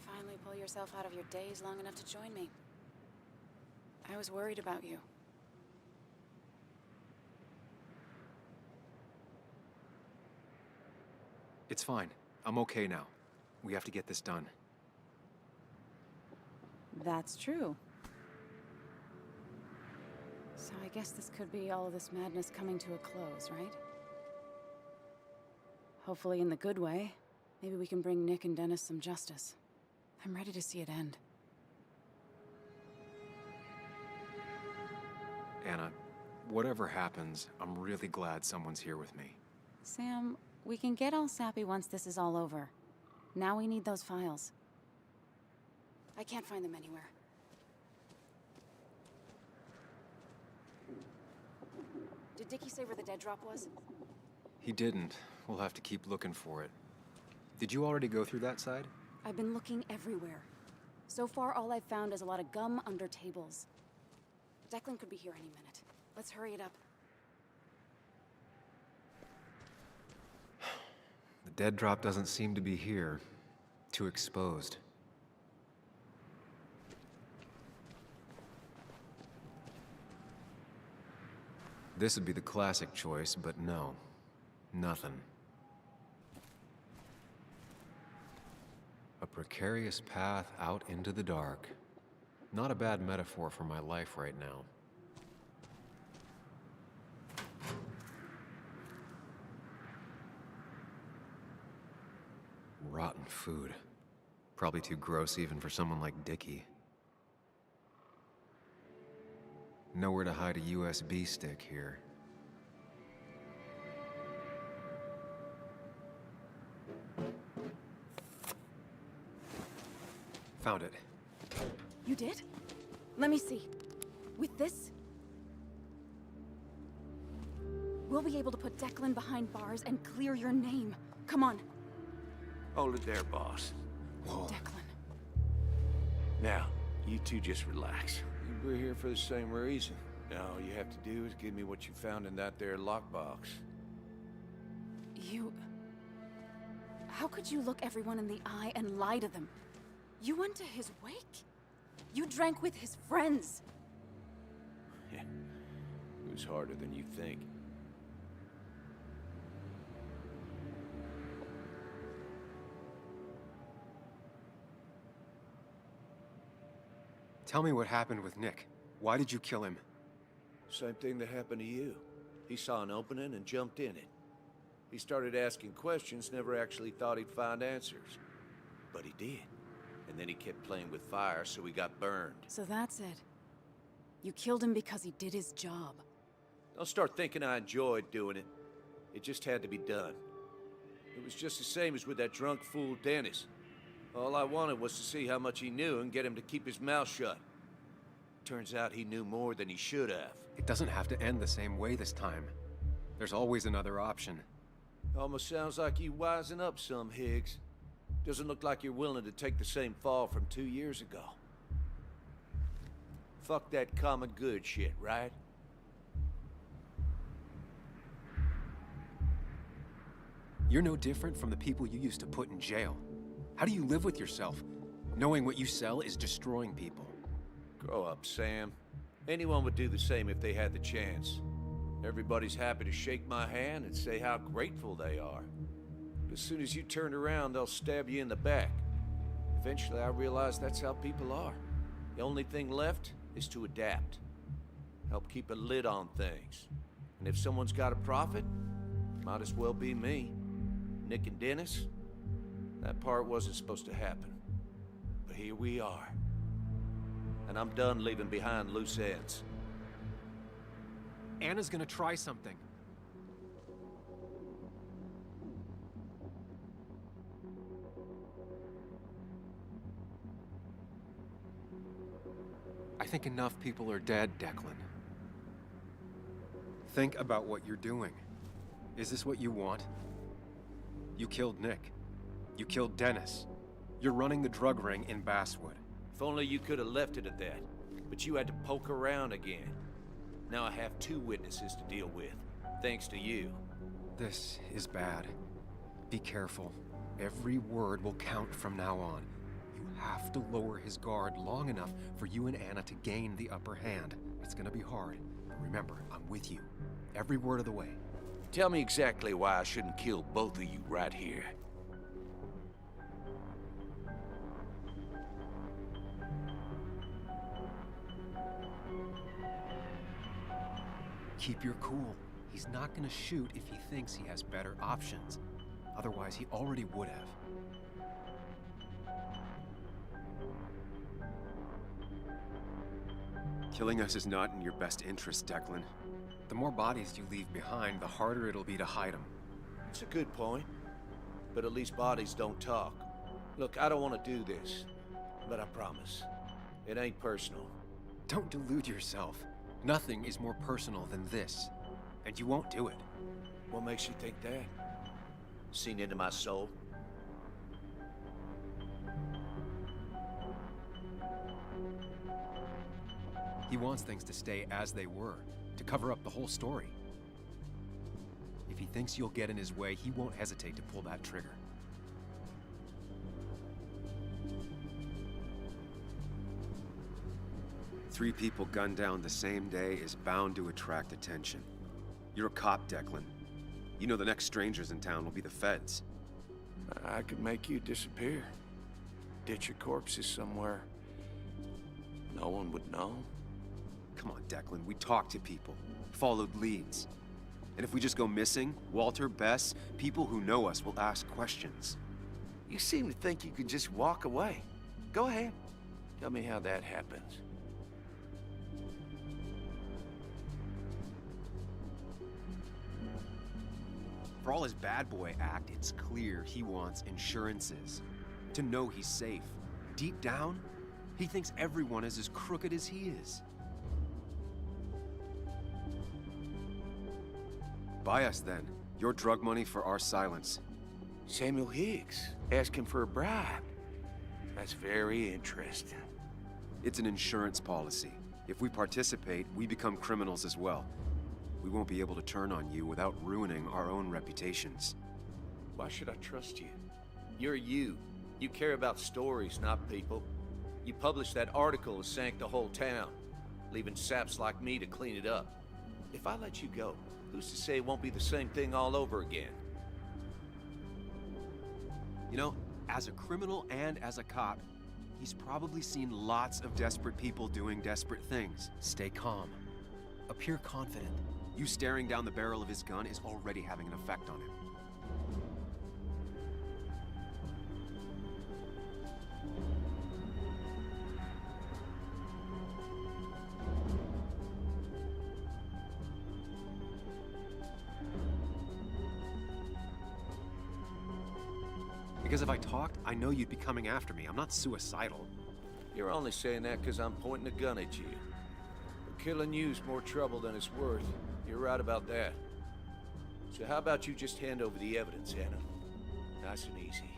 Finally pull yourself out of your daze long enough to join me. I was worried about you. It's fine. I'm okay now. We have to get this done. That's true. So I guess this could be all of this madness coming to a close, right? Hopefully in the good way. Maybe we can bring Nick and Dennis some justice. I'm ready to see it end. Anna, whatever happens, I'm really glad someone's here with me. Sam, we can get all sappy once this is all over. Now we need those files. I can't find them anywhere. Did Dickie say where the dead drop was? He didn't. We'll have to keep looking for it. Did you already go through that side? I've been looking everywhere. So far, all I've found is a lot of gum under tables. Declan could be here any minute. Let's hurry it up. The dead drop doesn't seem to be here. Too exposed. This would be the classic choice, but no. Nothing. A precarious path out into the dark. Not a bad metaphor for my life right now. Rotten food. Probably too gross even for someone like Dickie. Nowhere to hide a USB stick here. Found it. You did? Let me see. With this, we'll be able to put Declan behind bars and clear your name. Come on. Hold it there, boss. Whoa. Declan. Now, you two just relax. We're here for the same reason. Now all you have to do is give me what you found in that there lockbox. You... How could you look everyone in the eye and lie to them? You went to his wake? You drank with his friends. Yeah, it was harder than you think. Tell me what happened with Nick. Why did you kill him? Same thing that happened to you. He saw an opening and jumped in it. He started asking questions, never actually thought he'd find answers. But he did. And then he kept playing with fire, so he got burned. So that's it. You killed him because he did his job. Don't start thinking I enjoyed doing it. It just had to be done. It was just the same as with that drunk fool Dennis. All I wanted was to see how much he knew and get him to keep his mouth shut. Turns out he knew more than he should have. It doesn't have to end the same way this time. There's always another option. Almost sounds like you wising up some, Higgs. Doesn't look like you're willing to take the same fall from 2 years ago. Fuck that common good shit, right? You're no different from the people you used to put in jail. How do you live with yourself, knowing what you sell is destroying people? Grow up, Sam. Anyone would do the same if they had the chance. Everybody's happy to shake my hand and say how grateful they are. But as soon as you turn around, they'll stab you in the back. Eventually, I realized that's how people are. The only thing left is to adapt. Help keep a lid on things. And if someone's got a profit, might as well be me. Nick and Dennis, that part wasn't supposed to happen. But here we are. and I'm done leaving behind loose ends. Anna's gonna try something. I think enough people are dead, Declan. Think about what you're doing. Is this what you want? You killed Nick. You killed Dennis. You're running the drug ring in Basswood. If only you could have left it at that. But you had to poke around again. Now I have 2 witnesses to deal with, thanks to you. This is bad. Be careful. Every word will count from now on. You have to lower his guard long enough for you and Anna to gain the upper hand. It's gonna be hard, but remember, I'm with you. Every word of the way. Tell me exactly why I shouldn't kill both of you right here. Keep your cool. He's not gonna shoot if he thinks he has better options. Otherwise, he already would have. Killing us is not in your best interest, Declan. The more bodies you leave behind, the harder it'll be to hide them. It's a good point. But at least bodies don't talk. Look, I don't want to do this. But I promise. It ain't personal. Don't delude yourself. Nothing is more personal than this. And you won't do it. What makes you think that? Seen into my soul? He wants things to stay as they were, to cover up the whole story. If he thinks you'll get in his way, he won't hesitate to pull that trigger. Three people gunned down the same day is bound to attract attention. You're a cop, Declan. You know the next strangers in town will be the feds. I could make you disappear. Ditch your corpses somewhere. No one would know. Come on, Declan, we talked to people, followed leads. And if we just go missing, Walter, Bess, people who know us will ask questions. You seem to think you can just walk away. Go ahead. Tell me how that happens. For all his bad boy act, it's clear he wants insurances. To know he's safe. Deep down, he thinks everyone is as crooked as he is. Buy us then. Your drug money for our silence. Samuel Higgs, asking for a bribe. That's very interesting. It's an insurance policy. If we participate, we become criminals as well. We won't be able to turn on you without ruining our own reputations. Why should I trust you? You're you. You care about stories, not people. You published that article that sank the whole town, leaving saps like me to clean it up. If I let you go, who's to say it won't be the same thing all over again? You know, as a criminal and as a cop, he's probably seen lots of desperate people doing desperate things. Stay calm. Appear confident. You staring down the barrel of his gun is already having an effect on him. Because if I talked, I know you'd be coming after me. I'm not suicidal. You're only saying that because I'm pointing a gun at you. But killing you's more trouble than it's worth. You're right about that. So how about you just hand over the evidence, Anna? Nice and easy.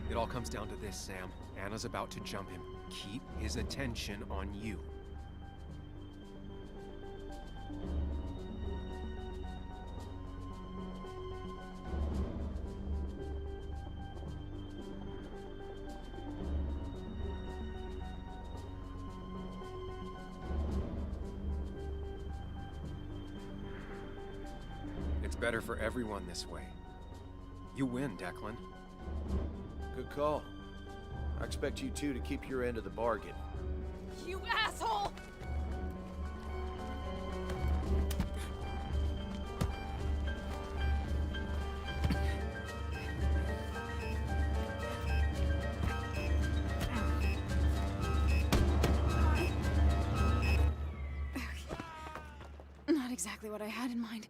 It all comes down to this, Sam. Anna's about to jump him. Keep his attention on you. It's better for everyone this way. You win, Declan. Good call. I expect you two to keep your end of the bargain. You asshole! exactly what I had in mind.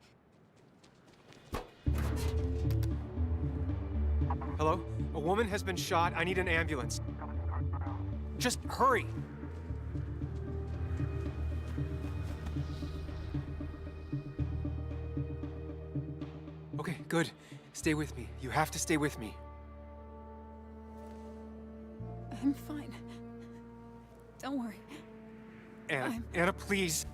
Hello? A woman has been shot. I need an ambulance. Just hurry! Okay, good. Stay with me. You have to stay with me. I'm fine. Don't worry. Anna, Anna, please.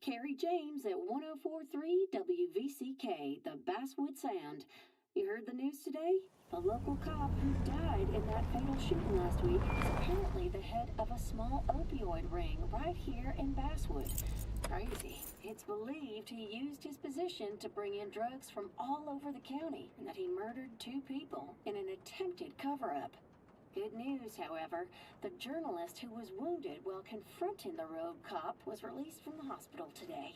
Carrie James at 1043 WVCK, the Basswood Sound. You heard the news today? The local cop who died in that fatal shooting last week is apparently the head of a small opioid ring right here in Basswood. Crazy. It's believed he used his position to bring in drugs from all over the county and that he murdered 2 people in an attempted cover-up. Good news, however, the journalist who was wounded while confronting the rogue cop was released from the hospital today.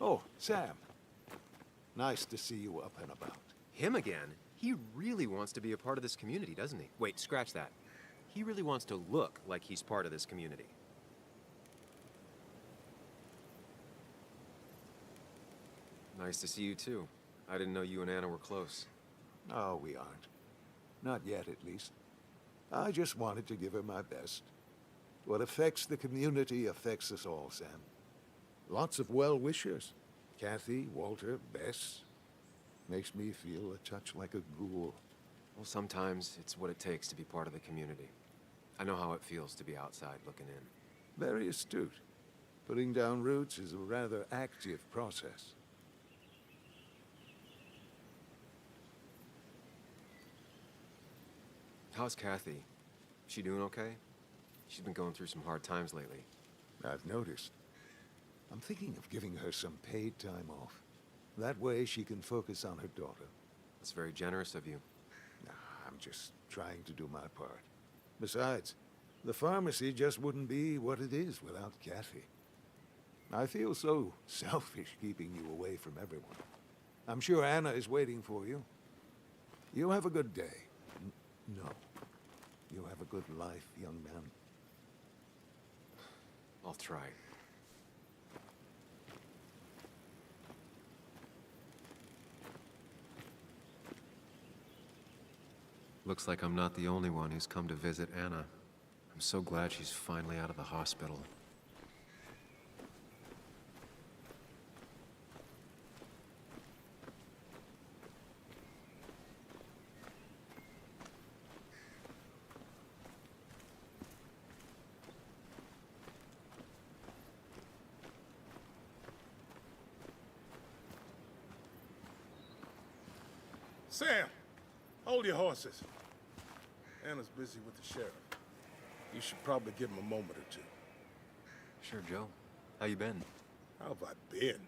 Oh, Sam. Nice to see you up and about. Him again? He really wants to be a part of this community, doesn't he? Wait, scratch that. He really wants to look like he's part of this community. Nice to see you, too. I didn't know you and Anna were close. No, we aren't. Not yet, at least. I just wanted to give her my best. What affects the community affects us all, Sam. Lots of well-wishers. Kathy, Walter, Bess. Makes me feel a touch like a ghoul. Well, sometimes it's what it takes to be part of the community. I know how it feels to be outside looking in. Very astute. Putting down roots is a rather active process. How's Kathy? She doing okay? She's been going through some hard times lately. I've noticed. I'm thinking of giving her some paid time off. That way she can focus on her daughter. That's very generous of you. Nah, I'm just trying to do my part. Besides, the pharmacy just wouldn't be what it is without Kathy. I feel so selfish keeping you away from everyone. I'm sure Anna is waiting for you. You have a good day. No. You have a good life, young man. I'll try. Looks like I'm not the only one who's come to visit Anna. I'm so glad she's finally out of the hospital. Sam, hold your horses. Anna's busy with the sheriff. You should probably give him a moment or two. Sure, Joe. How you been? How have I been?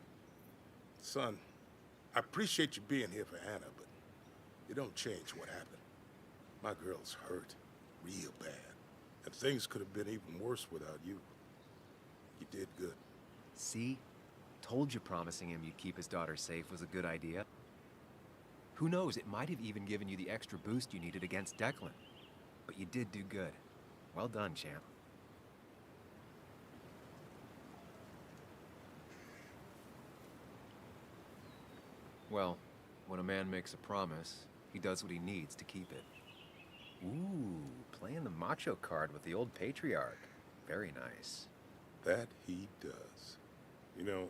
Son, I appreciate you being here for Anna, but you don't change what happened. My girl's hurt, real bad. And things could have been even worse without you. You did good. See? Told you promising him you'd keep his daughter safe was a good idea. Who knows, it might have even given you the extra boost you needed against Declan. But you did do good. Well done, champ. Well, when a man makes a promise, he does what he needs to keep it. Ooh, playing the macho card with the old patriarch. Very nice. That he does. You know,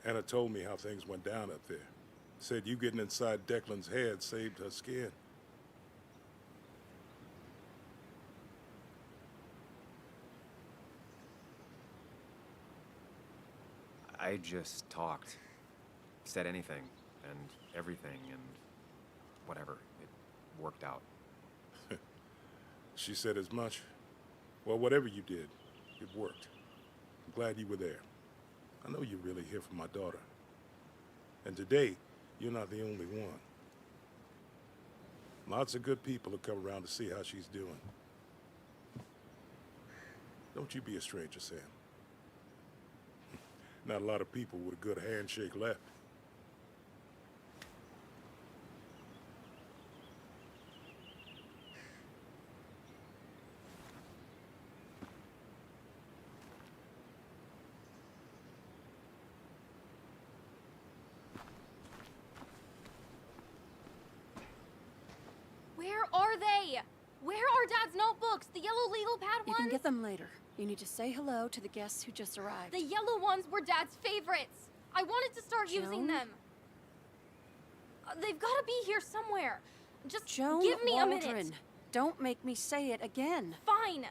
Anna told me how things went down up there. Said you getting inside Declan's head saved her skin. I just talked. Said anything, and everything, and whatever. It worked out. She said as much. Well, whatever you did, it worked. I'm glad you were there. I know you're really here for my daughter. And today, you're not the only one. Lots of good people have come around to see how she's doing. Don't you be a stranger, Sam. Not a lot of people with a good handshake left. Where are they? Where are Dad's notebooks? The yellow legal pad ones? You can get them later. You need to say hello to the guests who just arrived. The yellow ones were Dad's favorites. I wanted to start using them. They've got to be here somewhere. Just Joan give me Waldron. a minute. Don't make me say it again. Fine.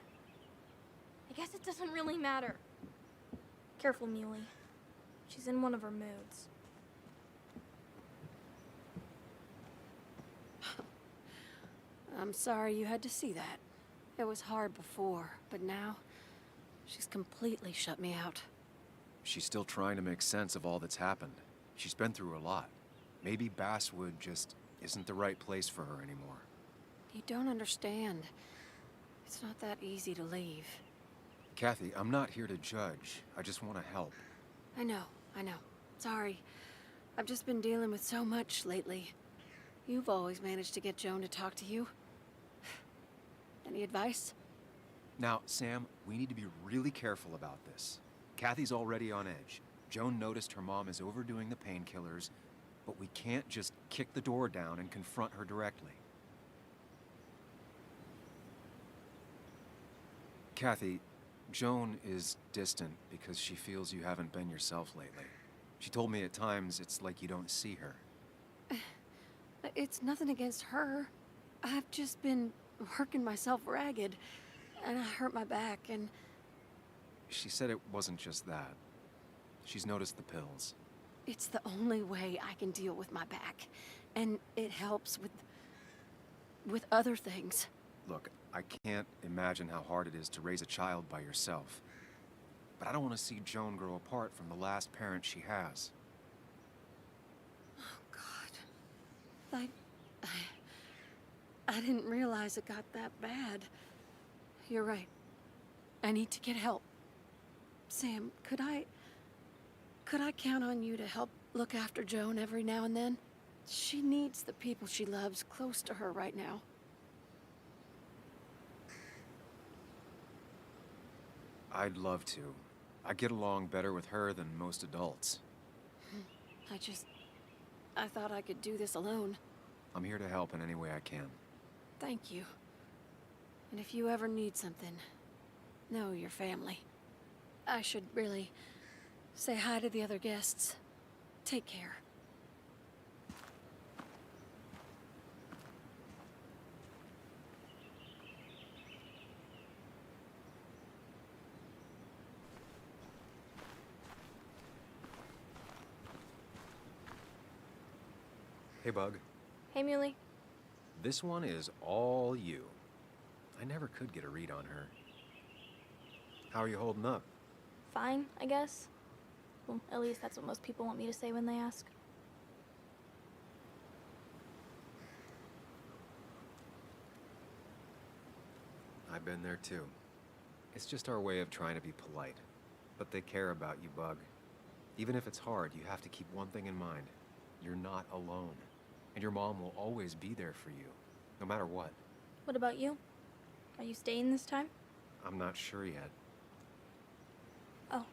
I guess it doesn't really matter. Careful, Muley. She's in one of her moods. I'm sorry you had to see that. It was hard before, but now she's completely shut me out. She's still trying to make sense of all that's happened. She's been through a lot. Maybe Basswood just isn't the right place for her anymore. You don't understand. It's not that easy to leave. Kathy, I'm not here to judge. I just want to help. I know. Sorry. I've just been dealing with so much lately. You've always managed to get Joan to talk to you. Any advice? Now, Sam, we need to be really careful about this. Kathy's already on edge. Joan noticed her mom is overdoing the painkillers, but we can't just kick the door down and confront her directly. Kathy, Joan is distant because she feels you haven't been yourself lately. She told me at times it's like you don't see her. It's nothing against her. I've just been working myself ragged, and I hurt my back, and... She said it wasn't just that. She's noticed the pills. It's the only way I can deal with my back, and it helps with other things. Look, I can't imagine how hard it is to raise a child by yourself. But I don't want to see Joan grow apart from the last parent she has. Oh, God. I didn't realize it got that bad. You're right. I need to get help. Sam, could I count on you to help look after Joan every now and then? She needs the people she loves close to her right now. I'd love to. I get along better with her than most adults. I thought I could do this alone. I'm here to help in any way I can. Thank you. And if you ever need something, know your family. I should really say hi to the other guests. Take care. Hey, Bug. Hey, Muley. This one is all you. I never could get a read on her. How are you holding up? Fine, I guess. Well, at least that's what most people want me to say when they ask. I've been there too. It's just our way of trying to be polite. But they care about you, Bug. Even if it's hard, you have to keep one thing in mind. You're not alone. And your mom will always be there for you, no matter what. What about you? Are you staying this time? I'm not sure yet. Oh.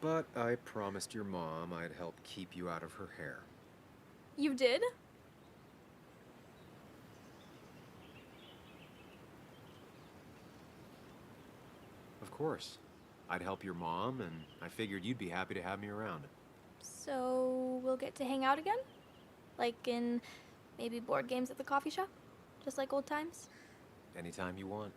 But I promised your mom I'd help keep you out of her hair. You did? Of course. I'd help your mom, and I figured you'd be happy to have me around. So we'll get to hang out again? Like in maybe board games at the coffee shop? Just like old times? Anytime you want.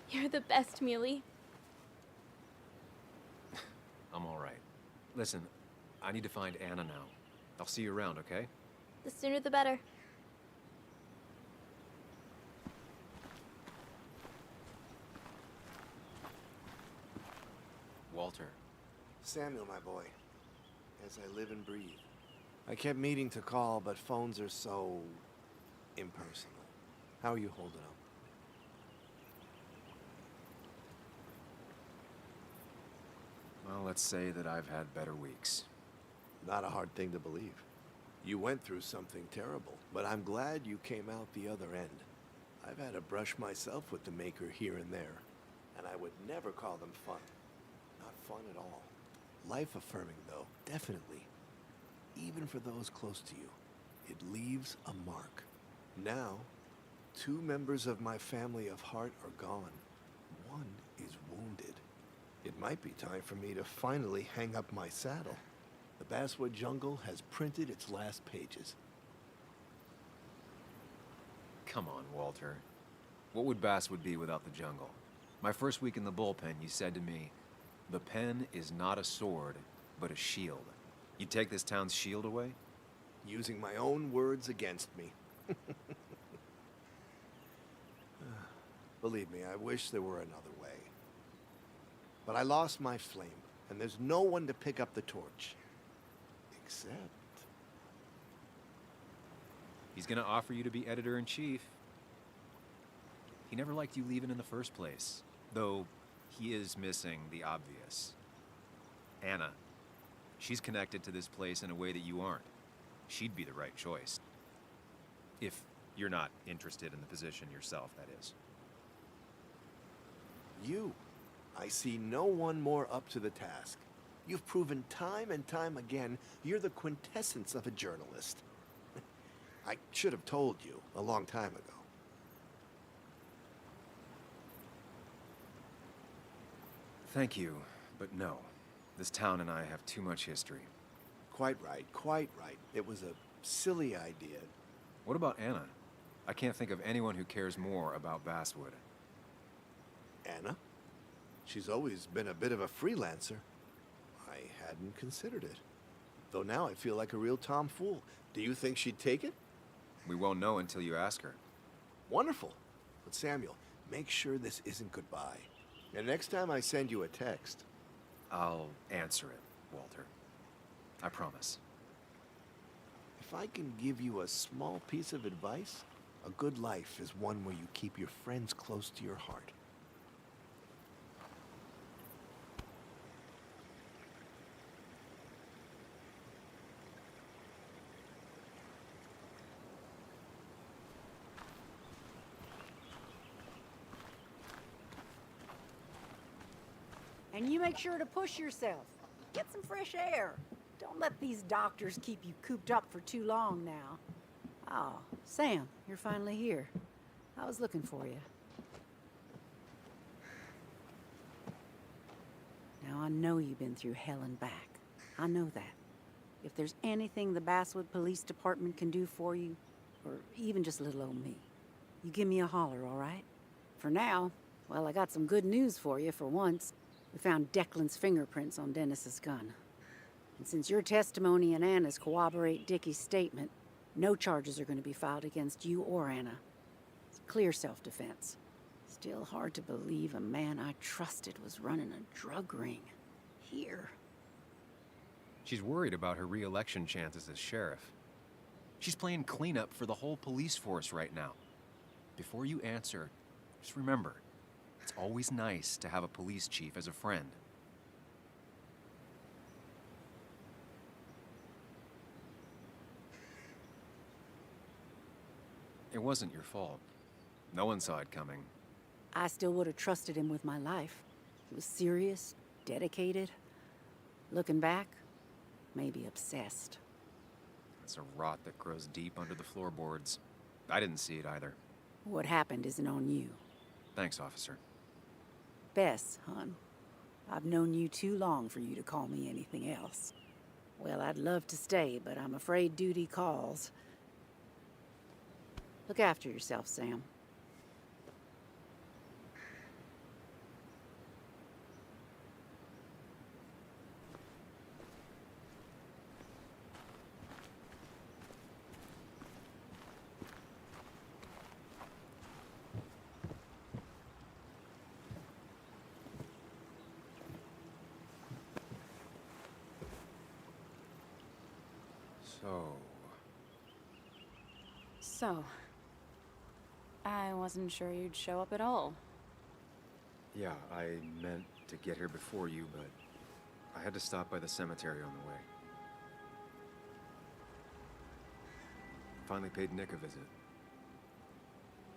You're the best, Muley. I'm all right. Listen, I need to find Anna now. I'll see you around, okay? The sooner the better. Walter. Samuel, my boy. As I live and breathe. I kept meaning to call, but phones are so impersonal. How are you holding up? Well, let's say that I've had better weeks. Not a hard thing to believe. You went through something terrible, but I'm glad you came out the other end. I've had a brush myself with the Maker here and there, and I would never call them fun. Not fun at all. Life-affirming, though, definitely. Even for those close to you, it leaves a mark. Now, 2 members of my family of heart are gone. One is wounded. It might be time for me to finally hang up my saddle. The Basswood Jungle has printed its last pages. Come on, Walter. What would Basswood be without the jungle? My first week in the bullpen, you said to me, "The pen is not a sword, but a shield." You take this town's shield away? Using my own words against me. Believe me, I wish there were another way. But I lost my flame, and there's no one to pick up the torch. Except... He's gonna offer you to be editor-in-chief. He never liked you leaving in the first place, though he is missing the obvious. Anna. She's connected to this place in a way that you aren't. She'd be the right choice. If you're not interested in the position yourself, that is. You. I see no one more up to the task. You've proven time and time again you're the quintessence of a journalist. I should have told you a long time ago. Thank you, but no. This town and I have too much history. Quite right, quite right. It was a silly idea. What about Anna? I can't think of anyone who cares more about Basswood. Anna? She's always been a bit of a freelancer. I hadn't considered it. Though now I feel like a real tomfool. Do you think she'd take it? We won't know until you ask her. Wonderful. But Samuel, make sure this isn't goodbye. And next time I send you a text, I'll answer it, Walter. I promise. if I can give you a small piece of advice, a good life is one where you keep your friends close to your heart. And you make sure to push yourself. Get some fresh air. Don't let these doctors keep you cooped up for too long now. Oh, Sam, you're finally here. I was looking for you. Now, I know you've been through hell and back. I know that. If there's anything the Basswood Police Department can do for you, or even just little old me, you give me a holler, all right? For now, well, I got some good news for you for once. We found Declan's fingerprints on Dennis's gun. And since your testimony and Anna's corroborate Dickie's statement, no charges are going to be filed against you or Anna. It's clear self-defense. Still hard to believe a man I trusted was running a drug ring. Here. She's worried about her re-election chances as sheriff. She's playing cleanup for the whole police force right now. Before you answer, just remember, it's always nice to have a police chief as a friend. It wasn't your fault. No one saw it coming. I still would have trusted him with my life. He was serious, dedicated. Looking back, maybe obsessed. It's a rot that grows deep under the floorboards. I didn't see it either. What happened isn't on you. Thanks, officer. Bess, hon. I've known you too long for you to call me anything else. Well, I'd love to stay, but I'm afraid duty calls. Look after yourself, Sam. So, I wasn't sure you'd show up at all. Yeah, I meant to get here before you, but I had to stop by the cemetery on the way. Finally paid Nick a visit.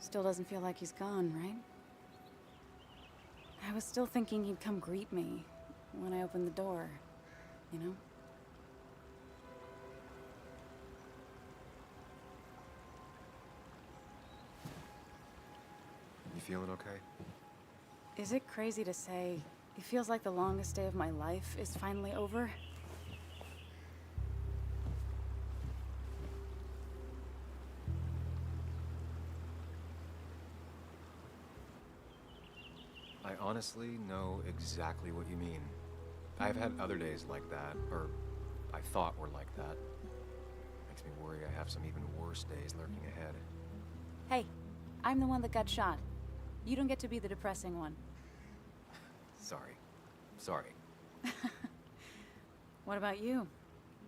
Still doesn't feel like he's gone, right? I was still thinking he'd come greet me when I opened the door, you know? You feeling okay? Is it crazy to say it feels like the longest day of my life is finally over? I honestly know exactly what you mean. I've had other days like that, or I thought were like that. Makes me worry I have some even worse days lurking ahead. Hey, I'm the one that got shot. You don't get to be the depressing one. Sorry. What about you?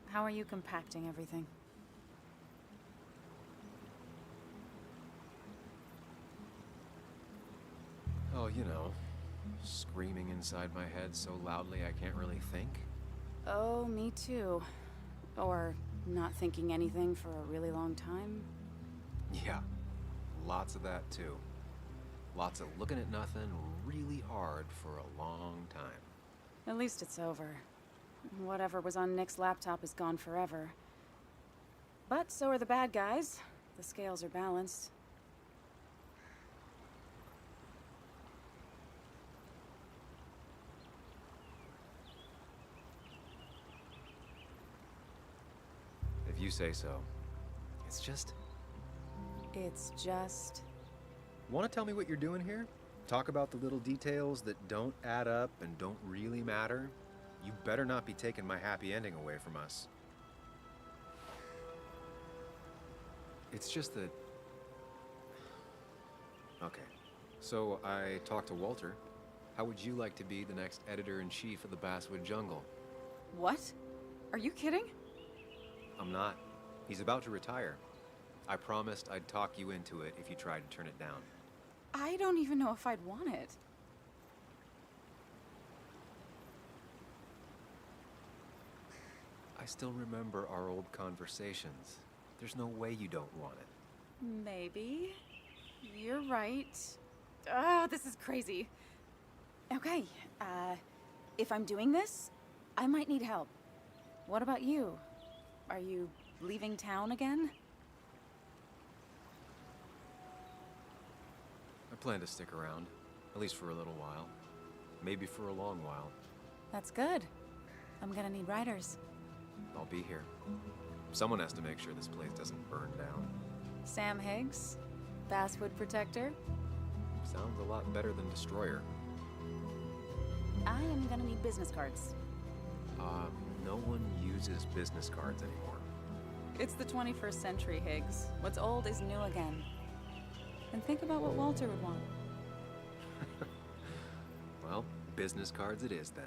How are you compacting everything? Oh, you know, screaming inside my head so loudly I can't really think. Oh, me too. Or not thinking anything for a really long time. Yeah, lots of that too. Lots of looking at nothing really hard for a long time. At least it's over. Whatever was on Nick's laptop is gone forever. But so are the bad guys. The scales are balanced. If you say so. It's just... Want to tell me what you're doing here? Talk about the little details that don't add up and don't really matter? You better not be taking my happy ending away from us. It's just that... Okay. So I talked to Walter. How would you like to be the next editor-in-chief of the Basswood Jungle? What? Are you kidding? I'm not. He's about to retire. I promised I'd talk you into it if you tried to turn it down. I don't even know if I'd want it. I still remember our old conversations. There's no way you don't want it. Maybe. You're right. Ah, this is crazy. Okay, if I'm doing this, I might need help. What about you? Are you leaving town again? I plan to stick around, at least for a little while. Maybe for a long while. That's good. I'm gonna need riders. I'll be here. Someone has to make sure this place doesn't burn down. Sam Higgs, Basswood Protector. Sounds a lot better than Destroyer. I am gonna need business cards. No one uses business cards anymore. It's the 21st century, Higgs. What's old is new again. And think about what Walter would want. Well, business cards it is then.